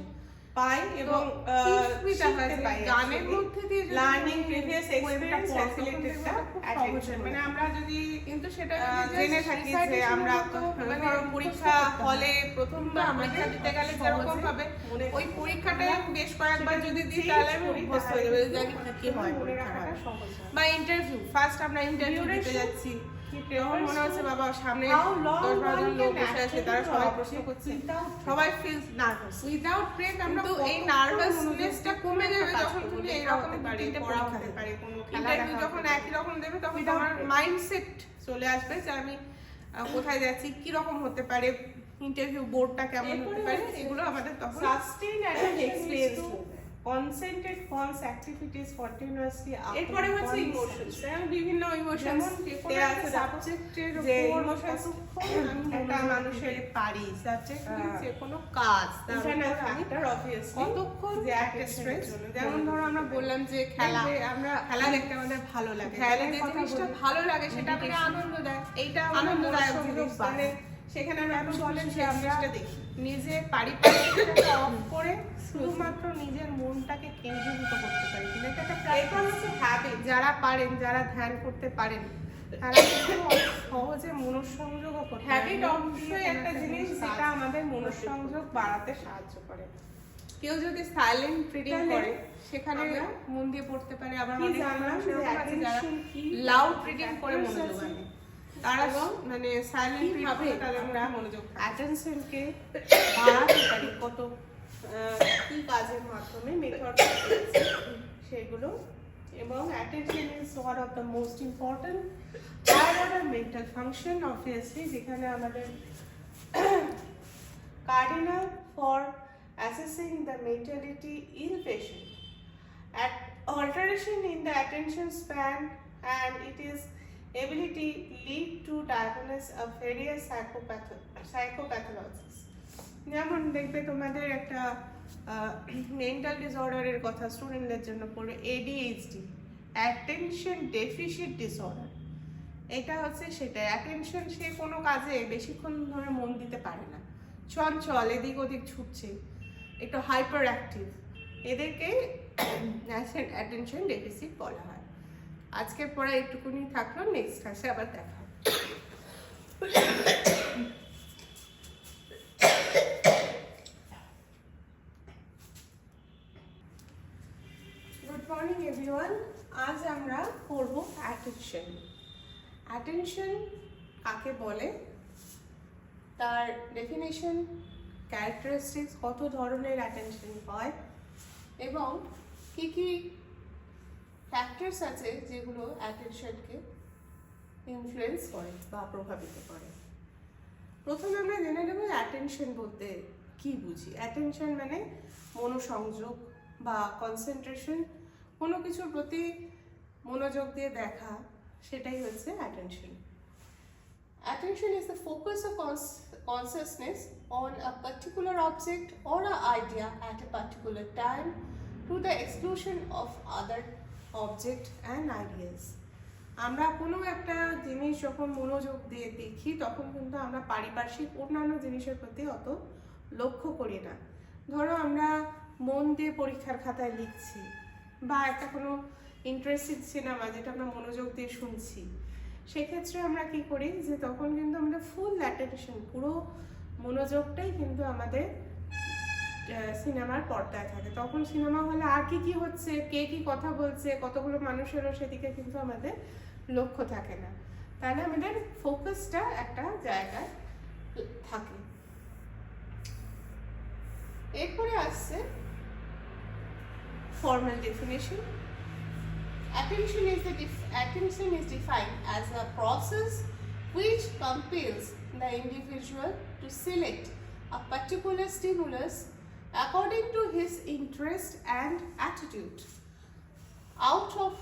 Speaker 2: পাই এবং
Speaker 1: কি সুবিধা হয়
Speaker 2: শিখতে
Speaker 1: যে
Speaker 2: পাই
Speaker 1: গানের
Speaker 2: actually।
Speaker 1: মধ্যে দিয়ে যদি
Speaker 2: লার্নিং
Speaker 1: তুমি
Speaker 2: প্রিভিয়াস
Speaker 1: poemটা
Speaker 2: এক্সপেরিয়েন্স
Speaker 1: পড়ো, তখন
Speaker 2: ফ্যাসিলিটেড
Speaker 1: দেখবে
Speaker 2: দ্য
Speaker 1: ওটা খুব সহজ
Speaker 2: অ্যাটেনশন।
Speaker 1: হয়ে
Speaker 2: মানে
Speaker 1: যায়।
Speaker 2: আমরা যদি
Speaker 1: কিন্তু সেটা
Speaker 2: জেনে থাকি যে আমরা মানে
Speaker 1: ধরো পরীক্ষা হলে প্রথমবার
Speaker 2: আমাদের
Speaker 1: পরীক্ষা দিতে গেলে
Speaker 2: সহজে
Speaker 1: যেরকম ভাবে
Speaker 2: মনে
Speaker 1: ওই
Speaker 2: থাকে।
Speaker 1: পরীক্ষাটাই আমি বেশ কয়েকবার যদি দিই
Speaker 2: যেই
Speaker 1: তাহলে আমি
Speaker 2: পড়ি
Speaker 1: অভ্যস্ত
Speaker 2: তাহাই
Speaker 1: হয়ে যাবে যে কি হয়
Speaker 2: মনে
Speaker 1: পরীক্ষার
Speaker 2: রাখাটা
Speaker 1: হলে।
Speaker 2: সহজ হয়।
Speaker 1: বা ইন্টারভিউ ফার্স্ট আমরা ইন্টারভিউ দিতে
Speaker 2: Duration
Speaker 1: যাচ্ছি
Speaker 2: কি
Speaker 1: তখন মনে হচ্ছে
Speaker 2: prefers
Speaker 1: বাবা সামনে
Speaker 2: how long
Speaker 1: 10-12 জন
Speaker 2: one
Speaker 1: লোক
Speaker 2: can
Speaker 1: বসে আছে
Speaker 2: actually
Speaker 1: তারা সবাই
Speaker 2: talk
Speaker 1: প্রশ্ন করছে
Speaker 2: without
Speaker 1: সবাই ফিলস নার্ভাস উইদাউট ব্রেক আমরা
Speaker 2: কিন্তু
Speaker 1: এই
Speaker 2: কতক্ষণ
Speaker 1: নার্ভাসনেসটা
Speaker 2: মনোযোগ
Speaker 1: কমে যাবে
Speaker 2: কাজ
Speaker 1: যখন
Speaker 2: করবো,
Speaker 1: তুমি
Speaker 2: লেখা
Speaker 1: এইরকম
Speaker 2: হতে পারে,
Speaker 1: তিনটে
Speaker 2: পড়া
Speaker 1: পরীক্ষা
Speaker 2: হতে
Speaker 1: দেবে
Speaker 2: পারে, কোনো খেলা
Speaker 1: ইন্টারভিউ
Speaker 2: দেখা
Speaker 1: যখন
Speaker 2: হতে পারে।
Speaker 1: একই রকম দেবে তখন
Speaker 2: Without
Speaker 1: তোমার
Speaker 2: break।
Speaker 1: মাইন্ডসেট চলে আসবে যে আমি কোথায় যাচ্ছি কি রকম হতে পারে ইন্টারভিউ বোর্ডটা কেমন হতে
Speaker 2: এরপরে
Speaker 1: পারে
Speaker 2: হচ্ছে
Speaker 1: এগুলো আমাদের তখন
Speaker 2: sustain attention
Speaker 1: experience
Speaker 2: to
Speaker 1: হয়ে যায়।
Speaker 2: concentrate one's activities continuously after
Speaker 1: এরপরে হচ্ছে
Speaker 2: one
Speaker 1: ইমোশনস
Speaker 2: session।
Speaker 1: বিভিন্ন ইমোশনস
Speaker 2: যেমন
Speaker 1: দেয়া
Speaker 2: একটা
Speaker 1: আছে
Speaker 2: সাবজেক্টের
Speaker 1: যে
Speaker 2: উপর
Speaker 1: ইমোশনস
Speaker 2: কতক্ষণ আমি
Speaker 1: একটা
Speaker 2: মনোযোগ
Speaker 1: মানুষের
Speaker 2: দিতে
Speaker 1: পারি সাবজেক্ট
Speaker 2: আহ,
Speaker 1: যে কোনো কাজ তার
Speaker 2: internal
Speaker 1: উপর আমি
Speaker 2: factor obviously
Speaker 1: কতক্ষণ
Speaker 2: যে
Speaker 1: একটা
Speaker 2: attention
Speaker 1: স্ট্রেস
Speaker 2: এর জন্য
Speaker 1: যেমন ধরো আমরা বললাম যে খেলা
Speaker 2: আমরা
Speaker 1: খেলা দেখতে আমাদের ভালো লাগে
Speaker 2: খেলার
Speaker 1: যে
Speaker 2: কথা
Speaker 1: জিনিসটা
Speaker 2: বলি।
Speaker 1: ভালো লাগে সেটা আমাকে
Speaker 2: Meditation।
Speaker 1: আনন্দ দেয়
Speaker 2: এইটা
Speaker 1: আনন্দদায়ক
Speaker 2: মনোসংযোগ
Speaker 1: জিনিস
Speaker 2: বাড়ে।
Speaker 1: মানে সেখানে আমরা একটু বলেন যে
Speaker 2: যে
Speaker 1: আমরা
Speaker 2: আমরা
Speaker 1: দেখি নিজে পারিপার্শ্বিকতাকে অফ করে শুধুমাত্র নিজের মনটাকে কেন্দ্রীভূত করতে পারি কিন্তু এটা একটা
Speaker 2: এরপর হচ্ছে habit।
Speaker 1: যারা পারেন যারা ধ্যান করতে পারেন তারা কিন্তু অনেক সহজে মনঃসংযোগও করতে পারেন।
Speaker 2: হ্যাবিট
Speaker 1: মন দিয়ে
Speaker 2: অবশ্যই
Speaker 1: কোনো
Speaker 2: একটা জিনিস
Speaker 1: কিছু
Speaker 2: যেটা
Speaker 1: কাজ
Speaker 2: আমাদের মনোসংযোগ বাড়াতে সাহায্য করে।
Speaker 1: কেউ যদি সাইলেন্ট রিডিং
Speaker 2: তাহলে
Speaker 1: করে সেখানে
Speaker 2: আমরা
Speaker 1: মন দিয়ে পড়তে পারে আবার
Speaker 2: কি
Speaker 1: অনেক
Speaker 2: জানলাম
Speaker 1: মানুষ
Speaker 2: যে
Speaker 1: এরকম আছে যারা
Speaker 2: attention কি,
Speaker 1: লাউড রিডিং করে
Speaker 2: factors
Speaker 1: মনোযোগ
Speaker 2: আছে,
Speaker 1: আনে তারা
Speaker 2: এবং
Speaker 1: মানে সাইলেন্ট রিডিং
Speaker 2: কিভাবে
Speaker 1: করে তাদের
Speaker 2: আমরা
Speaker 1: মনোযোগ থাকে
Speaker 2: অ্যাটেনশনকে বাড়াতে পারি কত কি কাজের মাধ্যমে মেথড সেগুলো এবং attention is one of the most important higher order mental function obviously যেখানে আমাদের cardinal for assessing the mentality in patient at alteration in the attention span and it is ability lead to diagnosis of various psychopathologies যেমন দেখবে তোমাদের একটা mental ডিসঅর্ডারের কথা স্টুডেন্টদের জন্য পড়বে ADHD অ্যাটেনশন ডেফিসিট ডিসঅর্ডার এটা হচ্ছে সেটা অ্যাটেনশন সে কোনো কাজে বেশিক্ষণ ধরে মন দিতে পারে না চঞ্চল এদিক ওদিক ছুটছে একটু হাইপার অ্যাক্টিভ এদেরকে অ্যাটেনশন ডেফিসিট বলা হয় আজকের পড়া একটুকুনি থাকলো নেক্সট ক্লাসে আবার দেখা হবে গুড মর্নিং এভরিওয়ান আজ আমরা পড়ব অ্যাটেনশন অ্যাটেনশন কাকে বলে তার ডেফিনেশন ক্যারেক্টারিস্টিক্স কত ধরনের অ্যাটেনশন হয় এবং কি কি ফ্যাক্টরস আছে যেগুলো অ্যাটেনশনকে ইনফ্লুয়েন্স করে বা প্রভাবিত করে প্রথমে আমরা জেনে নেব অ্যাটেনশন বলতে কি বুঝি অ্যাটেনশন মানে মনোসংযোগ বা কনসেন্ট্রেশন কোনো কিছুর প্রতি মনোযোগ দিয়ে দেখা সেটাই হচ্ছে attention Attention is the focus of consciousness on a particular object or an idea at a particular time to the exclusion of other object and ideas. আমরা কোনো একটা জিনিস যখন মনোযোগ দিয়ে দেখি তখন কিন্তু আমরা পারিপার্শ্বিক অন্যান্য জিনিসের প্রতি অত লক্ষ্য করি না ধরো আমরা মন দিয়ে পরীক্ষার খাতায় লিখছি বা একটা কোনো ইন্টারেস্টিং সিনেমা যেটা আমরা মনোযোগ দিয়ে শুনছি সেক্ষেত্রে আমরা কি করি যে তখন কিন্তু আমাদের ফুল অ্যাটেনশন পুরো মনোযোগটাই কিন্তু আমাদের সিনেমার পর্দায় থাকে তখন সিনেমা হলে আর কি কি হচ্ছে কে কি কথা বলছে কতগুলো মানুষেরও সেদিকে কিন্তু আমাদের লক্ষ্য থাকে না তাহলে আমাদের ফোকাসটা একটা জায়গায় থাকে এরপরে আসছে formal definition. Attention is defined as a process which compels the individual to select a particular stimulus according to his interest and attitude out of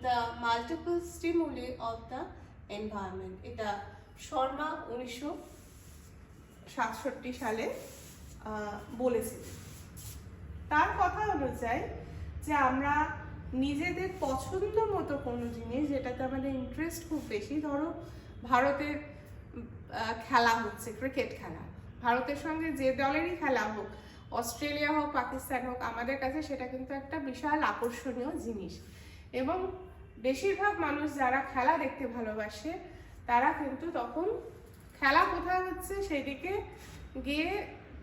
Speaker 2: the multiple stimuli of the environment. এটা শর্মা 1967 সালে বলেছিলেন। তার কথা অনুযায়ী যে আমরা নিজেদের পছন্দ মতো কোনো জিনিস যেটাতে আমাদের ইন্টারেস্ট খুব বেশি, ধরো ভারতের খেলা হচ্ছে ক্রিকেট খেলা, ভারতের সঙ্গে যে দলেরই খেলা হোক, অস্ট্রেলিয়া হোক পাকিস্তান হোক, আমাদের কাছে সেটা কিন্তু একটা বিশাল আকর্ষণীয় জিনিস। এবং বেশিরভাগ মানুষ যারা খেলা দেখতে ভালোবাসে তারা কিন্তু তখন খেলা কোথায় হচ্ছে সেদিকে গিয়ে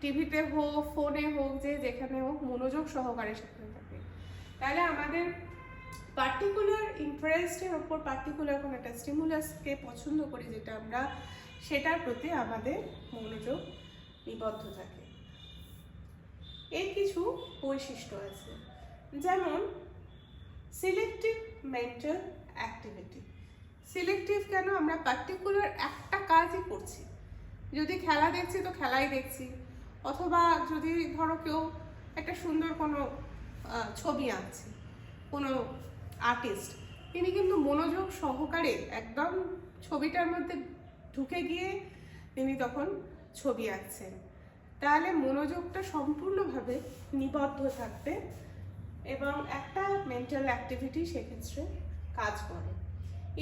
Speaker 2: টিভিতে হোক ফোনে হোক যেখানে হোক মনোযোগ সহকারে সেখানে থাকে। তাহলে আমাদের পার্টিকুলার ইন্টারেস্টের ওপর পার্টিকুলার কোনো একটা স্টিমুলাসকে পছন্দ করি যেটা আমরা, সেটার প্রতি আমাদের মনোযোগ নিবদ্ধ থাকে। এর কিছু বৈশিষ্ট্য আছে, যেমন সিলেক্টিভ মেন্টাল অ্যাক্টিভিটি। সিলেক্টিভ কেন? আমরা পার্টিকুলার একটা কাজই করছি, যদি খেলা দেখছি তো খেলাই দেখছি, অথবা যদি ধরো কেউ একটা সুন্দর কোনো ছবি আঁকছে, কোনো আর্টিস্ট, তিনি কিন্তু মনোযোগ সহকারে একদম ছবিটার মধ্যে ঢুকে গিয়ে তিনি তখন ছবি আঁকছেন। তাহলে মনোযোগটা সম্পূর্ণভাবে নিবদ্ধ থাকবে এবং একটা মেন্টাল অ্যাক্টিভিটি সেক্ষেত্রে কাজ করে।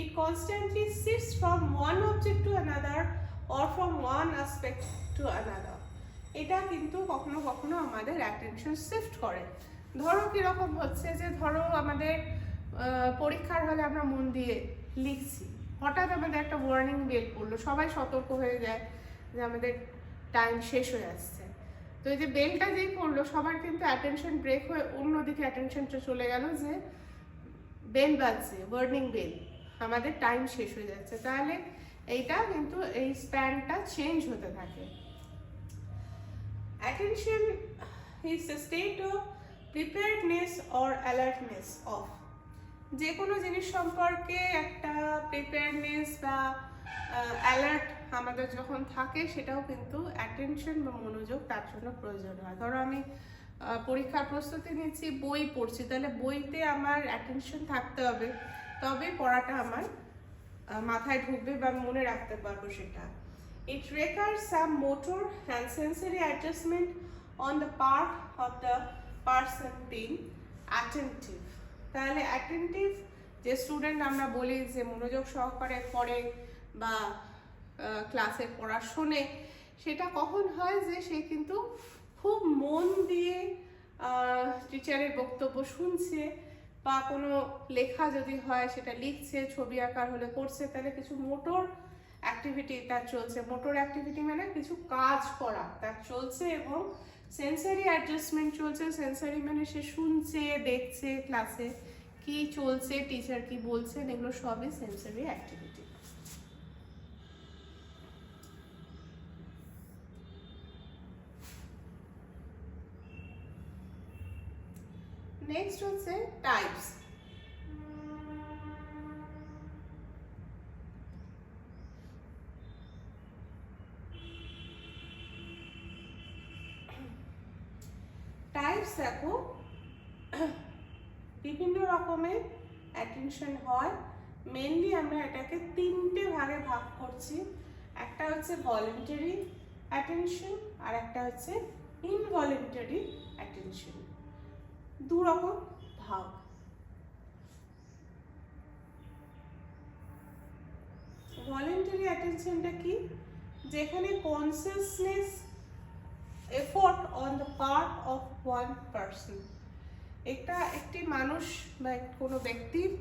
Speaker 2: It constantly shifts from one object to another or from one aspect to another. এটা কিন্তু কখনো কখনো আমাদের অ্যাটেনশন শিফট করে। ধরো কীরকম হচ্ছে যে ধরো আমাদের পরীক্ষার হলে আমরা মন দিয়ে লিখছি, হঠাৎ আমাদের একটা ওয়ার্নিং বেল পড়লো, সবাই সতর্ক হয়ে যায় যে আমাদের টাইম শেষ হয়ে আসছে। তো এই যে বেলটা যেই পড়লো সবার কিন্তু অ্যাটেনশন ব্রেক হয়ে অন্যদিকে অ্যাটেনশনটা চলে গেল যে বেল বাজছে, ওয়ার্নিং বেল, আমাদের টাইম শেষ হয়ে যাচ্ছে। তাহলে এইটা কিন্তু এই স্প্যানটা চেঞ্জ হতে থাকে। Attention is a state of preparedness or alertness of, যে কোনো জিনিস সম্পর্কে একটা প্রিপেয়ারনেস বা অ্যালার্ট আমাদের যখন থাকে সেটাও কিন্তু অ্যাটেনশন বা মনোযোগ তার জন্য প্রয়োজন হয়। ধরো আমি পরীক্ষার প্রস্তুতি নিচ্ছি, বই পড়ছি, তাহলে বইতে আমার অ্যাটেনশন থাকতে হবে, তবে পড়াটা আমার মাথায় ঢুকবে বা মনে রাখতে পারবো সেটা। It requires some motor and sensory adjustment on the part of the person being attentive. তাহলে অ্যাটেন্টিভ যে স্টুডেন্ট আমরা বলি যে মনোযোগ সহকারে পড়ে বা ক্লাসে পড়া শোনে, সেটা কখন হয় যে সে কিন্তু খুব মন দিয়ে টিচারের বক্তব্য শুনছে বা কোনো লেখা যদি হয় সেটা লিখছে, ছবি আঁকার হলে করছে, তাহলে কিছু মোটর অ্যাক্টিভিটি তার চলছে। মোটর অ্যাক্টিভিটি মানে কিছু কাজ করা তার চলছে এবং সেন্সারি অ্যাডজাস্টমেন্ট চলছে। সেন্সারি মানে সে শুনছে, দেখছে ক্লাসে কি চলছে, টিচার কি বলছেন, এগুলো সবই সেন্সারি অ্যাক্টিভিটি। নেক্সট হচ্ছে টাইপস। টাইপস দেখো বিভিন্ন রকমের অ্যাটেনশন হয়। মেনলি আমরা এটাকে তিনটে ভাগে ভাগ করছি, একটা হচ্ছে ভলেন্টারি অ্যাটেনশন আর একটা হচ্ছে ইনভলেন্টারি অ্যাটেনশন, দু রকম ভাগ। ভলেন্টারি অ্যাটেনশনটা কি? যেখানে consciousness effort on the part of one person, এটা একটি মানুষ বা কোনো ব্যক্তির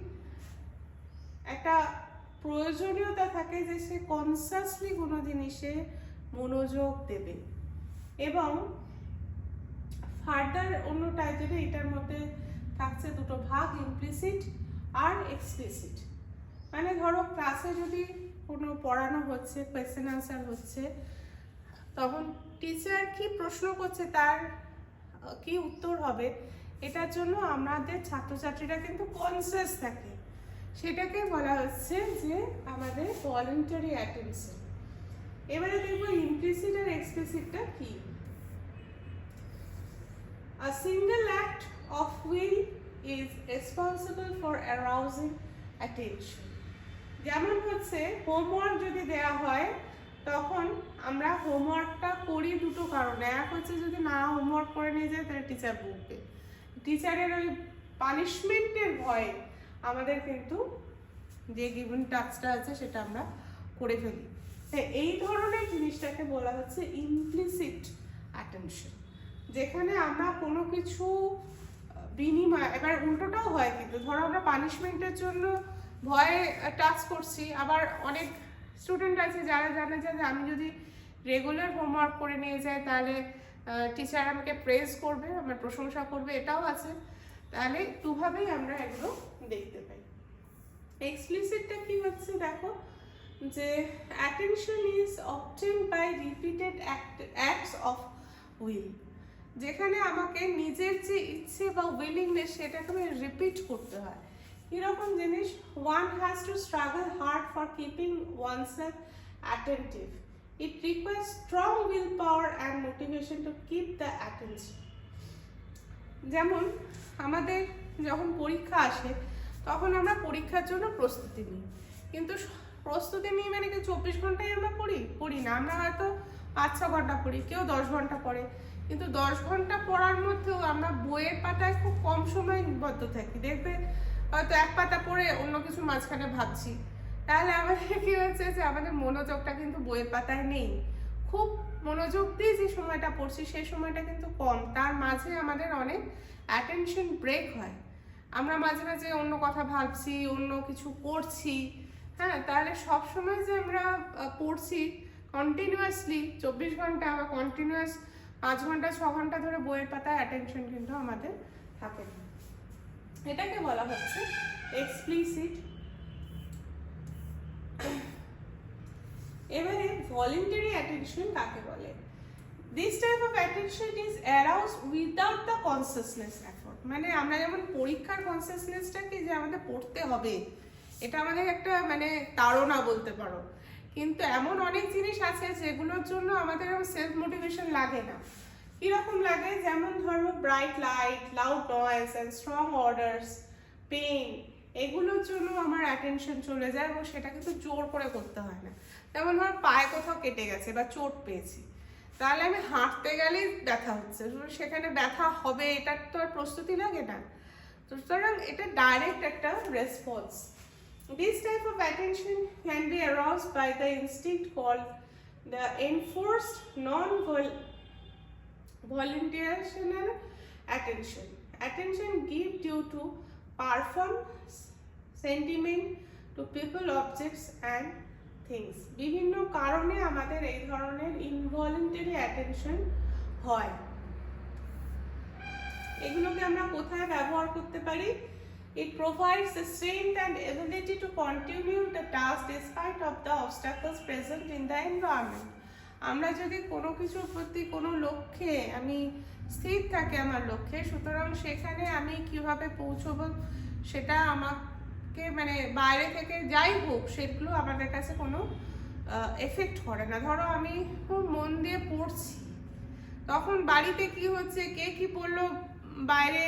Speaker 2: একটা প্রয়োজনীয়তা থাকে যে সে কনসাসলি কোনো জিনিসে মনোযোগ দেবে। এবং ফার্দার অন্য টাইপের এটার মধ্যে থাকছে দুটো ভাগ, ইমপ্লিসিট আর এক্সপ্লিসিট। মানে ধরো ক্লাসে যদি কোনো পড়ানো হচ্ছে, কোয়েশ্চেন আনসার হচ্ছে, তখন টিচার কি প্রশ্ন করছে তার
Speaker 1: কি উত্তর হবে, এটার জন্য আমাদের ছাত্রছাত্রীরা কিন্তু কনসিয়াস থাকে। সেটাকে বলা হচ্ছে যে আমাদের ভলেন্টারি অ্যাটেনশন। এবারে দেখবো ইমপ্লিসিট আর এক্সপ্লিসিটটা কি। A single act of will is responsible for arousing attention. যেমন হচ্ছে হোমওয়ার্ক যদি দেয়া হয় তখন আমরা হোমওয়ার্কটা করি দুটো কারণে। এক হচ্ছে যদি না হোমওয়ার্ক করে নিয়ে যায় তাহলে টিচার বকবে, টিচারের ওই পানিশমেন্টের ভয়ে আমাদের কিন্তু যে গিভেন টাস্কটা আছে সেটা আমরা করে ফেলি। এই ধরনের জিনিসটাকে বলা হচ্ছে ইমপ্লিসিট অ্যাটেনশন, যেখানে আমরা কোনো কিছু বিনিময়, এবার উল্টোটাও হয় কিন্তু ধরো আমরা পানিশমেন্টের জন্য ভয়ে টাস্ক করছি, আবার অনেক স্টুডেন্ট আছে যারা জানে যে আমি যদি রেগুলার হোমওয়ার্ক করে নিয়ে যাই তাহলে টিচার আমাকে প্রেজ করবে, আমার প্রশংসা করবে, এটাও আছে। তাহলে দুভাবেই আমরা এগুলো দেখতে পাই। এক্সপ্লিসিটটা কি হচ্ছে দেখো, যে attention is obtained by repeated acts of will, যেখানে আমাকে নিজের যে ইচ্ছে বা উইলিংনেস সেটাকে আমি রিপিট করতে হয়। এরকম জিনিস, one has to struggle hard for keeping oneself attentive. It requires strong willpower and motivation to keep the attention. যেমন আমাদের যখন পরীক্ষা আসে তখন আমরা পরীক্ষার জন্য প্রস্তুতি নিই, কিন্তু প্রস্তুতি নিই মানে কি 24 ঘন্টায় আমরা পড়ি না, আমরা হয়তো 5-6 ঘন্টা পড়ি, কেউ 10 ঘন্টা পড়ে, কিন্তু 10 ঘন্টা পড়ার মধ্যেও আমরা বইয়ের পাতায় খুব কম সময় নিবদ্ধ থাকি। দেখবে হয়তো এক পাতা পড়ে অন্য কিছু মাঝখানে ভাবছি, তাহলে আমাদের কি হচ্ছে যে আমাদের মনোযোগটা কিন্তু বইয়ের পাতায় নেই। খুব মনোযোগ দিয়ে যে সময়টা পড়ছি সেই সময়টা কিন্তু কম, তার মাঝে আমাদের অনেক অ্যাটেনশন ব্রেক হয়, আমরা মাঝে মাঝে অন্য কথা ভাবছি, অন্য কিছু করছি। হ্যাঁ, তাহলে সবসময় যে আমরা পড়ছি কন্টিনিউয়াসলি 24 ঘন্টা বা কন্টিনিউয়াস 5 ঘন্টা 6 ঘন্টা ধরে বইয়ের পাতায় অ্যাটেনশন কিন্তু আমাদের থাকে না। এটাকে বলা হচ্ছে এক্সপ্লিসিট। এবারে ভলেন্টারি অ্যাটেনশন কাকে বলে? This type of attention is aroused without the consciousness effort. মানে আমরা যেমন পরীক্ষার কনসিয়াসনেসটা কি যে আমাদের পড়তে হবে, এটা আমাদের একটা মানে তাড়না বলতে পারো, কিন্তু এমন অনেক জিনিস আছে যেগুলোর জন্য আমাদের সেলফ মোটিভেশন লাগে না। কিরকম লাগে? যেমন ধরো bright light, loud noise and strong orders, pain, এগুলোর জন্য আমার অ্যাটেনশন চলে যায় এবং সেটা কিন্তু জোর করে করতে হয় না। যেমন ধরো পায়ে কোথাও কেটে গেছে বা চোট পেয়েছি, তাহলে আমি হাঁটতে গেলেই ব্যথা হচ্ছে, সেখানে ব্যথা হবে এটার তো আর প্রস্তুতি লাগে না। সুতরাং এটা ডাইরেক্ট একটা response. This type of attention can be aroused by the instinct called the enforced non-voluntational attention. Attention given due to performance, sentiment to people, objects and things. বিভিন্ন কারণে আমাদের এই ধরনের ইনভলিউন্টারি অ্যাটেনশন হয়। এগুলোকে আমরা কোথায় ব্যবহার করতে পারি? It provides the strength and ability to continue the task despite of the obstacles present in the environment. আমরা যদি কোনো কিছুর প্রতি কোনো লক্ষ্যে আমি স্থির থাকি আমার লক্ষ্যে, সুতরাং সেখানে আমি কিভাবে পৌঁছবো সেটা আমাকে মানে বাইরে থেকে যাই হোক সেগুলো আমাদের কাছে কোনো এফেক্ট করে না। ধরো আমি খুব মন দিয়ে পড়ছি, তখন বাড়িতে কি হচ্ছে, কে কি পড়লো, বাইরে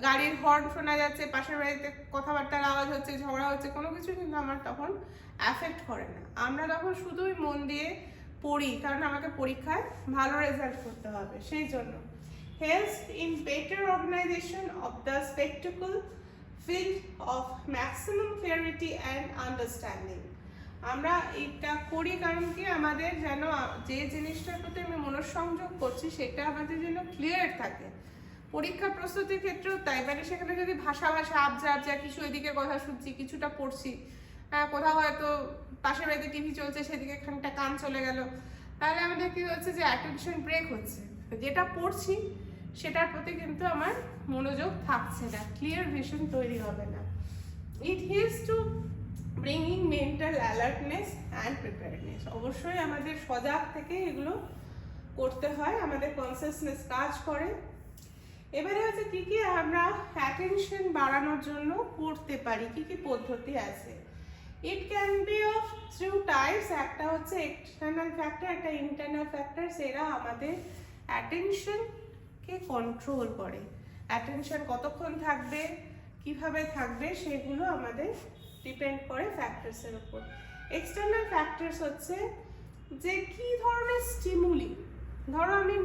Speaker 1: গাড়ির হর্ন শোনা যাচ্ছে, পাশের বাড়িতে কথাবার্তার আওয়াজ হচ্ছে, ঝগড়া হচ্ছে, কোনো কিছু কিন্তু আমার তখন অ্যাফেক্ট করে না। আমরা তখন শুধুই মন দিয়ে পড়ি, কারণ আমাকে পরীক্ষায় ভালো রেজাল্ট করতে হবে, সেই জন্য। Helps in better organisation of the spectacle field of maximum clarity and understanding. আমরা এটা করি কারণ কি আমাদের যেন যে জিনিসটার প্রতি আমি মনঃসংযোগ করছি সেটা আমাদের যেন ক্লিয়ার থাকে। পরীক্ষা প্রস্তুতির ক্ষেত্রেও তাই, মানে সেখানে যদি ভাষা আবজা কিছু এদিকে কথা শুনছি, কিছুটা পড়ছি, কোথাও হয়তো পাশের বাড়িতে টিভি চলছে সেদিকে খানিকটা কান চলে গেল, তাহলে আমাদের কি হচ্ছে যে অ্যাটেনশন ব্রেক হচ্ছে, যেটা পড়ছি সেটার প্রতি কিন্তু আমার মনোযোগ থাকছে না, ক্লিয়ার ভিশন তৈরি হবে না। It helps to bringing mental alertness and preparedness. অবশ্যই আমাদের সজাগ থেকে এগুলো করতে হয়, আমাদের কনসিয়াসনেস কাজ করে, এবারে হচ্ছে কি কি আমরা অ্যাটেনশন বাড়ানোর জন্য করতে পারি, কি কি পদ্ধতি আছে। It can be of through types, একটা হচ্ছে এক্সটার্নাল ফ্যাক্টর, একটা ইন্টারনাল ফ্যাক্টর। এরা আমাদের অ্যাটেনশনকে কন্ট্রোল করে। অ্যাটেনশন কতক্ষণ থাকবে, কিভাবে থাকবে, সেগুলো আমাদের ডিপেন্ড করে ফ্যাক্টরসের উপর। এক্সটার্নাল ফ্যাক্টরস হচ্ছে যে কি ধরনের স্টিমুলি, ধরো আমি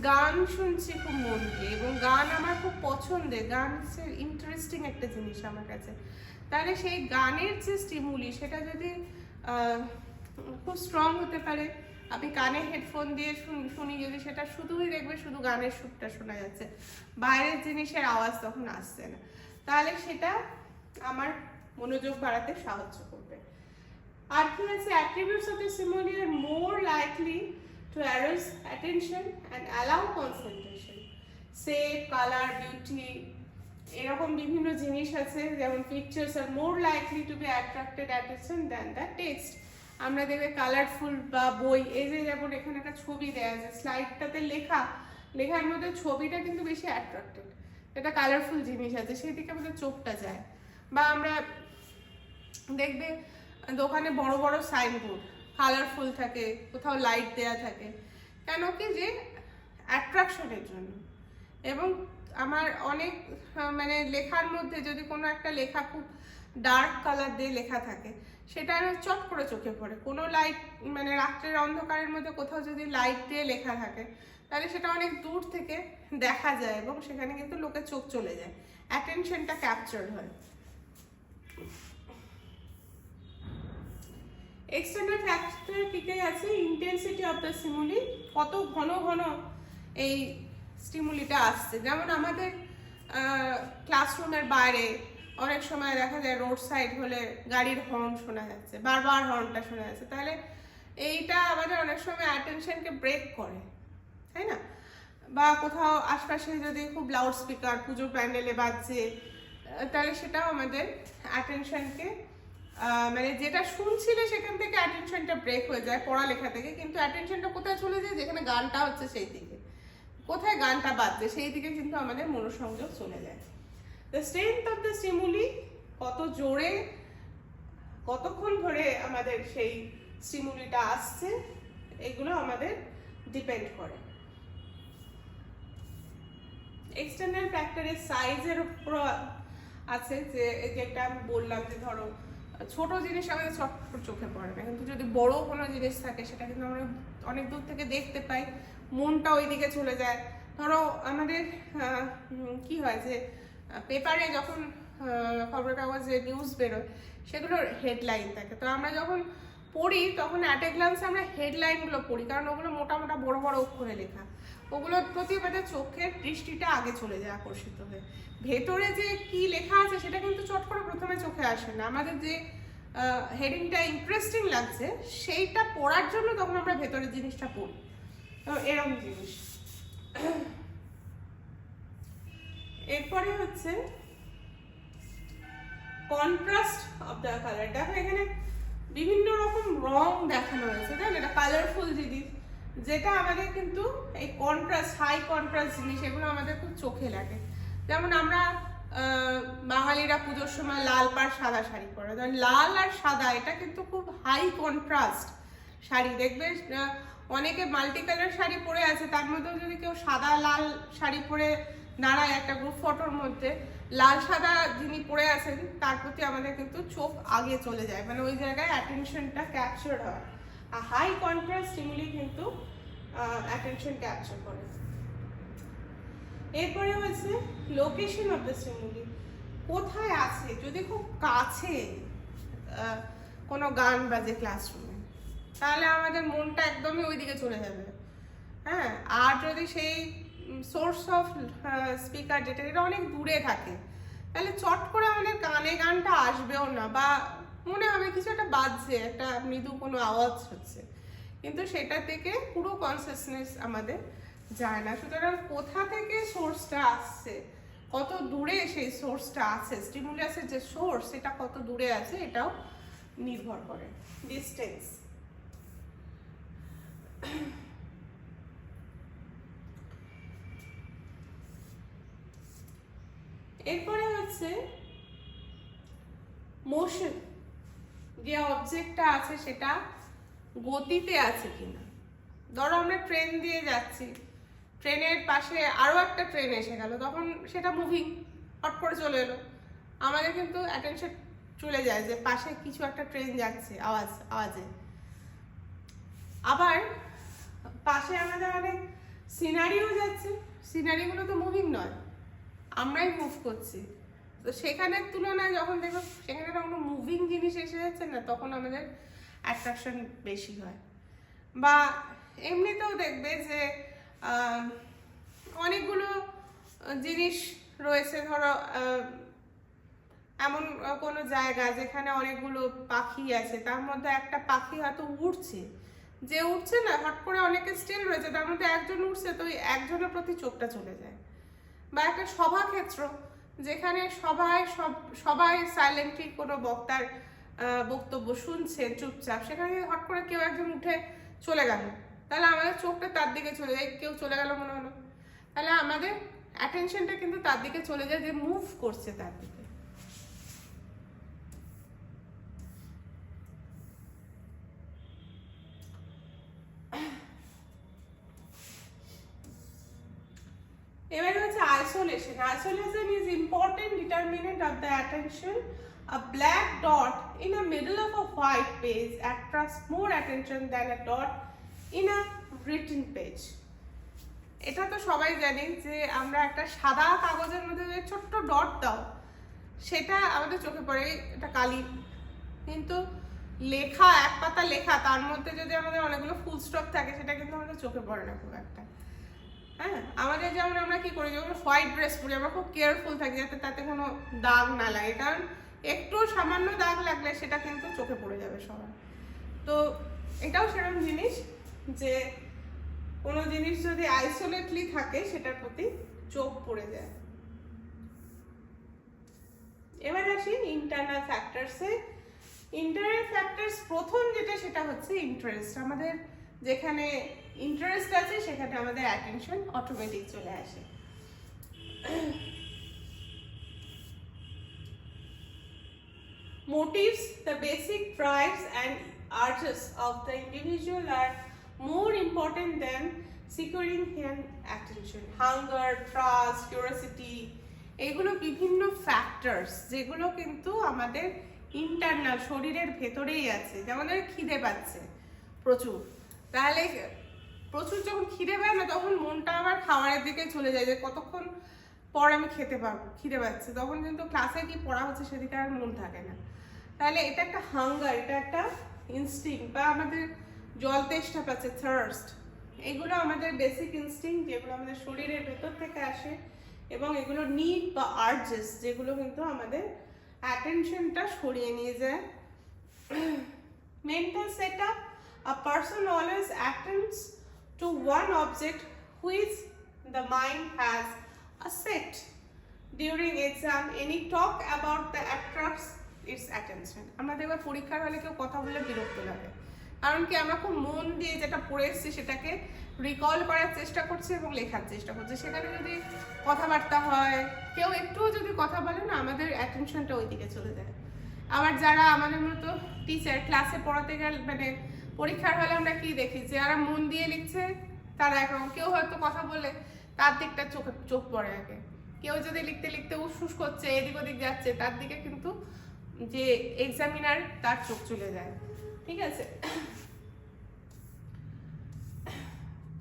Speaker 1: গান শুনছি খুব মন দিয়ে, এবং গান আমার খুব পছন্দের, গান হচ্ছে ইন্টারেস্টিং একটা জিনিস আমার কাছে, তাহলে সেই গানের যে স্টিমুলি সেটা যদি খুব স্ট্রং হতে পারে, আমি কানে হেডফোন দিয়ে শুনি যদি, সেটা শুধুই দেখবে শুধু গানের সুরটা শোনা যাচ্ছে, বাইরের জিনিসের আওয়াজ তখন আসছে না, তাহলে সেটা আমার মনোযোগ বাড়াতে সাহায্য করবে। আর কি আছে, attributes of the stimuli are more likely to arouse attention and allow concentration. Shape, color, beauty, এরকম বিভিন্ন জিনিস আছে, যেমন pictures are more likely to be attracted attention than the text. আমরা দেখবে কালারফুল বা বই, এই যে যেমন এখানে একটা ছবি দেয়া আছে, স্লাইডটাতে লেখার মধ্যে ছবিটা কিন্তু বেশি অ্যাট্রাক্টেড, এটা কালারফুল জিনিস আছে, সেই দিকে আমাদের চোখটা যায়। বা আমরা দেখবে দোকানে বড় বড় সাইনবোর্ড কালারফুল থাকে, কোথাও লাইট দেয়া থাকে, কেন কি, যে অ্যাট্রাকশনের জন্য। এবং আমার অনেক মানে লেখার মধ্যে যদি কোনো একটা লেখা খুব ডার্ক কালার দিয়ে লেখা থাকে, সেটা চট করে চোখে পড়ে। কোনো লাইট মানে রাত্রের অন্ধকারের মধ্যে কোথাও যদি লাইট দিয়ে লেখা থাকে, তাহলে সেটা অনেক দূর থেকে দেখা যায় এবং সেখানে কিন্তু লোকের চোখ চলে যায়, অ্যাটেনশনটা ক্যাপচার হয়। এক্সটার্নাল ফ্যাক্টর কি কি আছে, ইন্টেন্সিটি অফ দ্য স্টিমুলি, কত ঘন ঘন এই স্টিমুলিটা আসছে। যেমন আমাদের ক্লাসরুমের বাইরে অনেক সময় দেখা যায় রোড সাইড হলে গাড়ির হর্ন শোনা যাচ্ছে, বারবার হর্নটা শোনা যাচ্ছে, তাহলে এইটা আমাদের অনেক সময় অ্যাটেনশনকে ব্রেক করে, তাই না? বা কোথাও আশপাশে যদি খুব লাউড স্পিকার পুজোর প্যান্ডেলে বাজছে, তাহলে সেটাও আমাদের অ্যাটেনশনকে মানে যেটা শুনছিলে সেখান থেকে অ্যাটেনশনটা ব্রেক হয়ে যায় পড়ালেখা থেকে, কিন্তু অ্যাটেনশনটা কোথায় চলে যায়, যেখানে গানটা হচ্ছে সেই দিকে, কোথায় গানটা বাজছে সেই দিকে কিন্তু আমাদের মনোসংযোগ চলে যায়। The strength of the stimuli, কত জোরে কতক্ষণ ধরে আমাদের সেই স্টিমুলিটা আসছে, এগুলো আমাদের ডিপেন্ড করে। এক্সটার্নাল ফ্যাক্টরের সাইজের উপর আছে, যে যেটা আমি বললাম যে ধরো ছোট জিনিস আমাদের চটপট চোখে পড়ে না, কিন্তু যদি বড় কোনো জিনিস থাকে সেটা কিন্তু আমরা অনেক দূর থেকে দেখতে পাই, মনটা ওই দিকে চলে যায়। ধরো আমাদের কি হয় যে পেপারে যখন খবরের কাগজে নিউজ বেরোয়, সেগুলোর হেডলাইন থাকে, তো আমরা যখন পড়ি তখন অ্যাট এ গ্লান্স আমরা হেডলাইনগুলো পড়ি, কারণ ওগুলো মোটা মোটা বড় বড় অক্ষরে লেখা, ওগুলোর প্রতি আমাদের চোখের দৃষ্টিটা আগে চলে যায় আকর্ষিত হয়ে। ভেতরে যে কি লেখা আছে সেটা কিন্তু চট করে প্রথমে চোখে আসে না, আমাদের যে হেডিংটা ইন্টারেস্টিং লাগছে সেইটা পড়ার জন্য তখন আমরা ভেতরের জিনিসটা পড়ি, তো এরকম জিনিস। এরপরে হচ্ছে কন্ট্রাস্ট অফ দ্য কালার। দেখো এখানে বিভিন্ন রকম রং দেখানো হয়েছে, তাই না? এটা কালারফুল জিনিস, যেটা আমাদের কিন্তু এই কন্ট্রাস্ট, হাই কন্ট্রাস্ট জিনিস, এগুলো আমাদের খুব চোখে লাগে। যেমন আমরা বাঙালিরা পুজোর সময় লাল পাড় সাদা শাড়ি পরে, লাল আর সাদা এটা কিন্তু খুব হাই কন্ট্রাস্ট শাড়ি। দেখবে অনেকে মাল্টি কালার শাড়ি পরে আছে, তার মধ্যেও যদি কেউ সাদা লাল শাড়ি পরে দাঁড়ায় একটা গ্রুপ ফটোর মধ্যে, লাল সাদা যিনি পরে আছেন তার প্রতি আমাদের কিন্তু চোখ আগে চলে যায়, মানে ওই জায়গায় অ্যাটেনশনটা ক্যাপচার হয়। আর হাই কন্ট্রাস্ট স্টিমুলি কিন্তু অ্যাটেনশন ক্যাপচার করে। এরপরে হচ্ছে লোকেশন অফ দ্য স্টিমুলি, কোথায় আছে। যদি খুব কাছে কোনো গান বাজে ক্লাসরুমে, তাহলে আমাদের মনটা একদমই ওইদিকে চলে যাবে, হ্যাঁ। আর যদি সেই সোর্স অফ স্পিকার যেটা অনেক দূরে থাকে, তাহলে চট করে আমাদের কানে গানটা আসবেও না, বা মনে হবে কিছু একটা বাজছে, একটা মৃদু কোনো আওয়াজ হচ্ছে, কিন্তু সেটা থেকে পুরো কনসিয়াসনেস আমাদের যায় না। সুতরাং কোথা থেকে সোর্সটা আসছে, কত দূরে সেই সোর্সটা আছে, স্টিমুলাসের যে সোর্স সেটা কত দূরে আছে, এটাও নির্ভর করে। ডিস্টেন্স, এরপরে হচ্ছে মোশন, যে অবজেক্টটা আছে সেটা গতিতে আছে কিনা। ধরো আমরা ট্রেন দিয়ে যাচ্ছি, ট্রেনের পাশে আরো একটা ট্রেন এসে গেল, তখন সেটা মুভিং, হট করে চলে এলো, আমাদের কিন্তু অ্যাটেনশন চলে যায় যে পাশে কিছু একটা ট্রেন যাচ্ছে আওয়াজে। আবার পাশে আমাদের অনেক সিনারিও যাচ্ছে, সিনারিগুলো তো মুভিং নয়, আমরাই মুভ করছি। তো সেখানের তুলনায় যখন দেখো সেখানে কোনো মুভিং জিনিস এসে যাচ্ছে না, তখন আমাদের অ্যাট্রাকশন বেশি হয়। বা এমনিতেও দেখবে যে অনেকগুলো জিনিস রয়েছে, ধরো এমন কোনো জায়গা যেখানে অনেকগুলো পাখি আছে, তার মধ্যে একটা পাখি হয়তো উড়ছে, যে উঠছে না হট করে অনেকে স্টিল রয়েছে, তার মধ্যে একজন উঠছে, তো একজনের প্রতি চোখটা চলে যায়। বা একটা সভাক্ষেত্র যেখানে সবাই সাইলেন্টলি কোনো বক্তার বক্তব্য শুনছে চুপচাপ, সেখানে হট করে কেউ একজন উঠে চলে গেল, তাহলে আমাদের চোখটা তার দিকে চলে যায়, কেউ চলে গেল মনে হলো, তাহলে আমাদের অ্যাটেনশনটা কিন্তু তার দিকে চলে যায়, যে মুভ করছে তার দিকে। এবারে হচ্ছে isolation. Isolation is important determinant of the attention. A black dot in the middle of a white page attracts more attention than a dot in a written page. এটা তো সবাই জানি যে আমরা একটা সাদা কাগজের মধ্যে যে ছোট্ট ডট দাও, সেটা আমাদের চোখে পড়ে, এটা কালি। কিন্তু লেখা, এক পাতা লেখা, তার মধ্যে যদি আমাদের অনেকগুলো ফুল স্টপ থাকে, সেটা কিন্তু আমাদের চোখে পড়ে না খুব একটা। হ্যাঁ, আমাদের যেমন আমরা কি করি, যখন হোয়াইট ড্রেস পরি আমরা খুব কেয়ারফুল থাকি যাতে তাতে কোনো দাগ না লাগে, কারণ একটু সামান্য দাগ লাগলে সেটা কিন্তু চোখে পড়ে যাবে সবার। তো এটাও সেরকম জিনিস যে কোনো জিনিস যদি আইসোলেটলি থাকে সেটার প্রতি চোখ পড়ে যায়। এবার আসি ইন্টারনাল ফ্যাক্টরসে। ইন্টারনাল ফ্যাক্টরস প্রথম যেটা, সেটা হচ্ছে ইন্টারেস্ট। আমাদের যেখানে ইন্টারেস্ট আছে সেখানে আমাদের অ্যাটেনশন অটোমেটিক চলে আসে। Motives, the basic drives and urges of the individual are more important than securing him attention. Hunger, trust, curiosity, এগুলো বিভিন্ন ফ্যাক্টরস যেগুলো কিন্তু আমাদের ইন্টারনাল শরীরের ভেতরেই আছে। যেমন খিদে পাচ্ছে প্রচুর, তাহলে প্রচুর যখন খিদে পায় না, তখন মনটা আবার খাবারের দিকে চলে যায়, যে কতক্ষণ পর আমি খেতে পারবো, খিদে পাচ্ছে, তখন কিন্তু ক্লাসে কি পড়া হচ্ছে সেদিকে আর মন থাকে না। তাহলে এটা একটা হাঙ্গার, এটা একটা ইনস্টিংক্ট। বা আমাদের জল তেষ্টা পাচ্ছে, থার্স্ট, এগুলো আমাদের বেসিক ইনস্টিংক্ট, যেগুলো আমাদের শরীরের ভেতর থেকে আসে, এবং এগুলো নিড বা আর্জেস, যেগুলো কিন্তু আমাদের অ্যাটেনশনটা সরিয়ে নিয়ে যায়। Mental setup, a person always attends to one object which the mind has a set. During exam, any talk about the attracts its attention. আমরা দেখব পরীক্ষার হলে কেউ কথা বলে বিরক্ত লাগে, কারণ কি আমরা খুব মন দিয়ে যেটা পড়ে এসেছি সেটাকে রিকল করার চেষ্টা করছি এবং লেখার চেষ্টা করছি। সেখানে যদি কথাবার্তা হয়, কেউ একটুও যদি কথা বলে না, আমাদের অ্যাটেনশনটা ওই দিকে চলে যায়। আবার যারা আমাদের মতো টিচার ক্লাসে পড়াতে গেলে, মানে পরীক্ষার হলে আমরা কি দেখি, যারা মন দিয়ে লিখছে তারা একরকম, কেউ হয়তো কথা বলে তার দিকটা চোখ পড়ে আগে, কেউ যদি লিখতে লিখতে উসফুস করছে, এদিক ওদিক যাচ্ছে, তার দিকে কিন্তু যে এক্সামিনার তার চোখ চলে যায়। ঠিক আছে,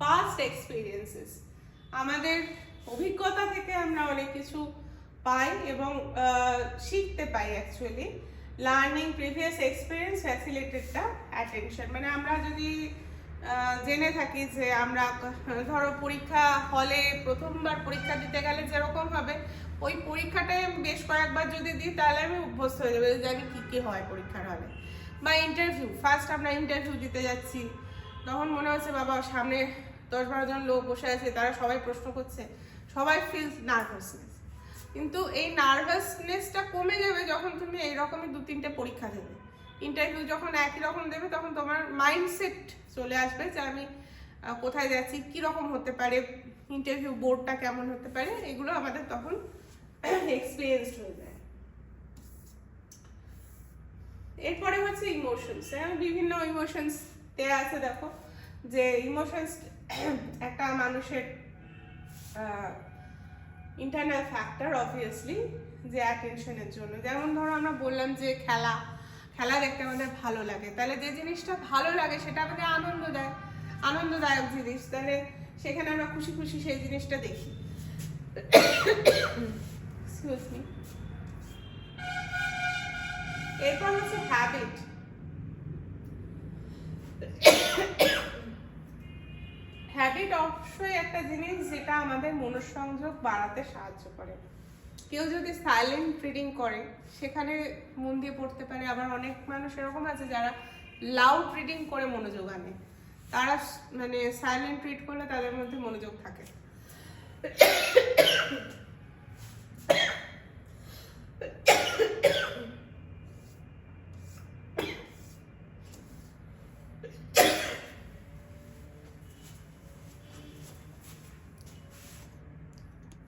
Speaker 1: পাস্ট এক্সপিরিয়েন্সেস, আমাদের অভিজ্ঞতা থেকে আমরা অনেক কিছু পাই এবং শিখতে পাই। Actually learning previous experience facilitated the attention. মানে আমরা যদি জেনে থাকি যে আমরা ধরো পরীক্ষা হলে প্রথমবার পরীক্ষা দিতে গেলে যেরকম হবে, ওই পরীক্ষাটায় বেশ কয়েকবার যদি দিই তাহলে আমি অভ্যস্ত হয়ে যাবো, জানি কী কী হয় পরীক্ষার হলে। বা ইন্টারভিউ, ফার্স্ট আমরা ইন্টারভিউ দিতে যাচ্ছি, তখন মনে হচ্ছে বাবা সামনে 10-12 জন লোক বসে আছে, তারা সবাই প্রশ্ন করছে, সবাই ফিল নার্ভাসনেস। কিন্তু এই নার্ভাসনেসটা কমে যাবে যখন তুমি এইরকমই 2-3টে পরীক্ষা দেবে। ইন্টারভিউ যখন একই রকম দেবে, তখন তোমার মাইন্ডসেট চলে আসবে যে আমি কোথায় যাচ্ছি, কীরকম হতে পারে, ইন্টারভিউ বোর্ডটা কেমন হতে পারে, এগুলো আমাদের তখন এক্সপিরিয়েন্স এক্সপিরিয়েন্সড হয়ে যায়। এরপরে হচ্ছে ইমোশনস। বিভিন্ন ইমোশনস দেয়া আছে, দেখো যে ইমোশনস একটা মানুষের ইন্টারনাল ফ্যাক্টর অবভিয়াসলি, যে অ্যাটেনশনের জন্য। যেমন ধরো আমরা বললাম যে খেলা দেখতে আমাদের ভালো লাগে, তাহলে যে জিনিসটা ভালো লাগে সেটা আমাদের আনন্দদায়ক জিনিস, তাহলে সেখানে আমরা খুশি খুশি সেই জিনিসটা দেখি। Excuse me. এরপর হচ্ছে হ্যাবিট। হ্যাবিট অবশ্যই একটা জিনিস যেটা আমাদের মনোসংযোগ বাড়াতে সাহায্য করে। কেউ যদি সাইলেন্ট রিডিং করে সেখানে মন দিয়ে পড়তে পারে, আবার অনেক মানুষ এরকম আছে যারা লাউড রিডিং করে মনোযোগ আনে, তারা মানে সাইলেন্ট রিড করলে তাদের মধ্যে মনোযোগ থাকে।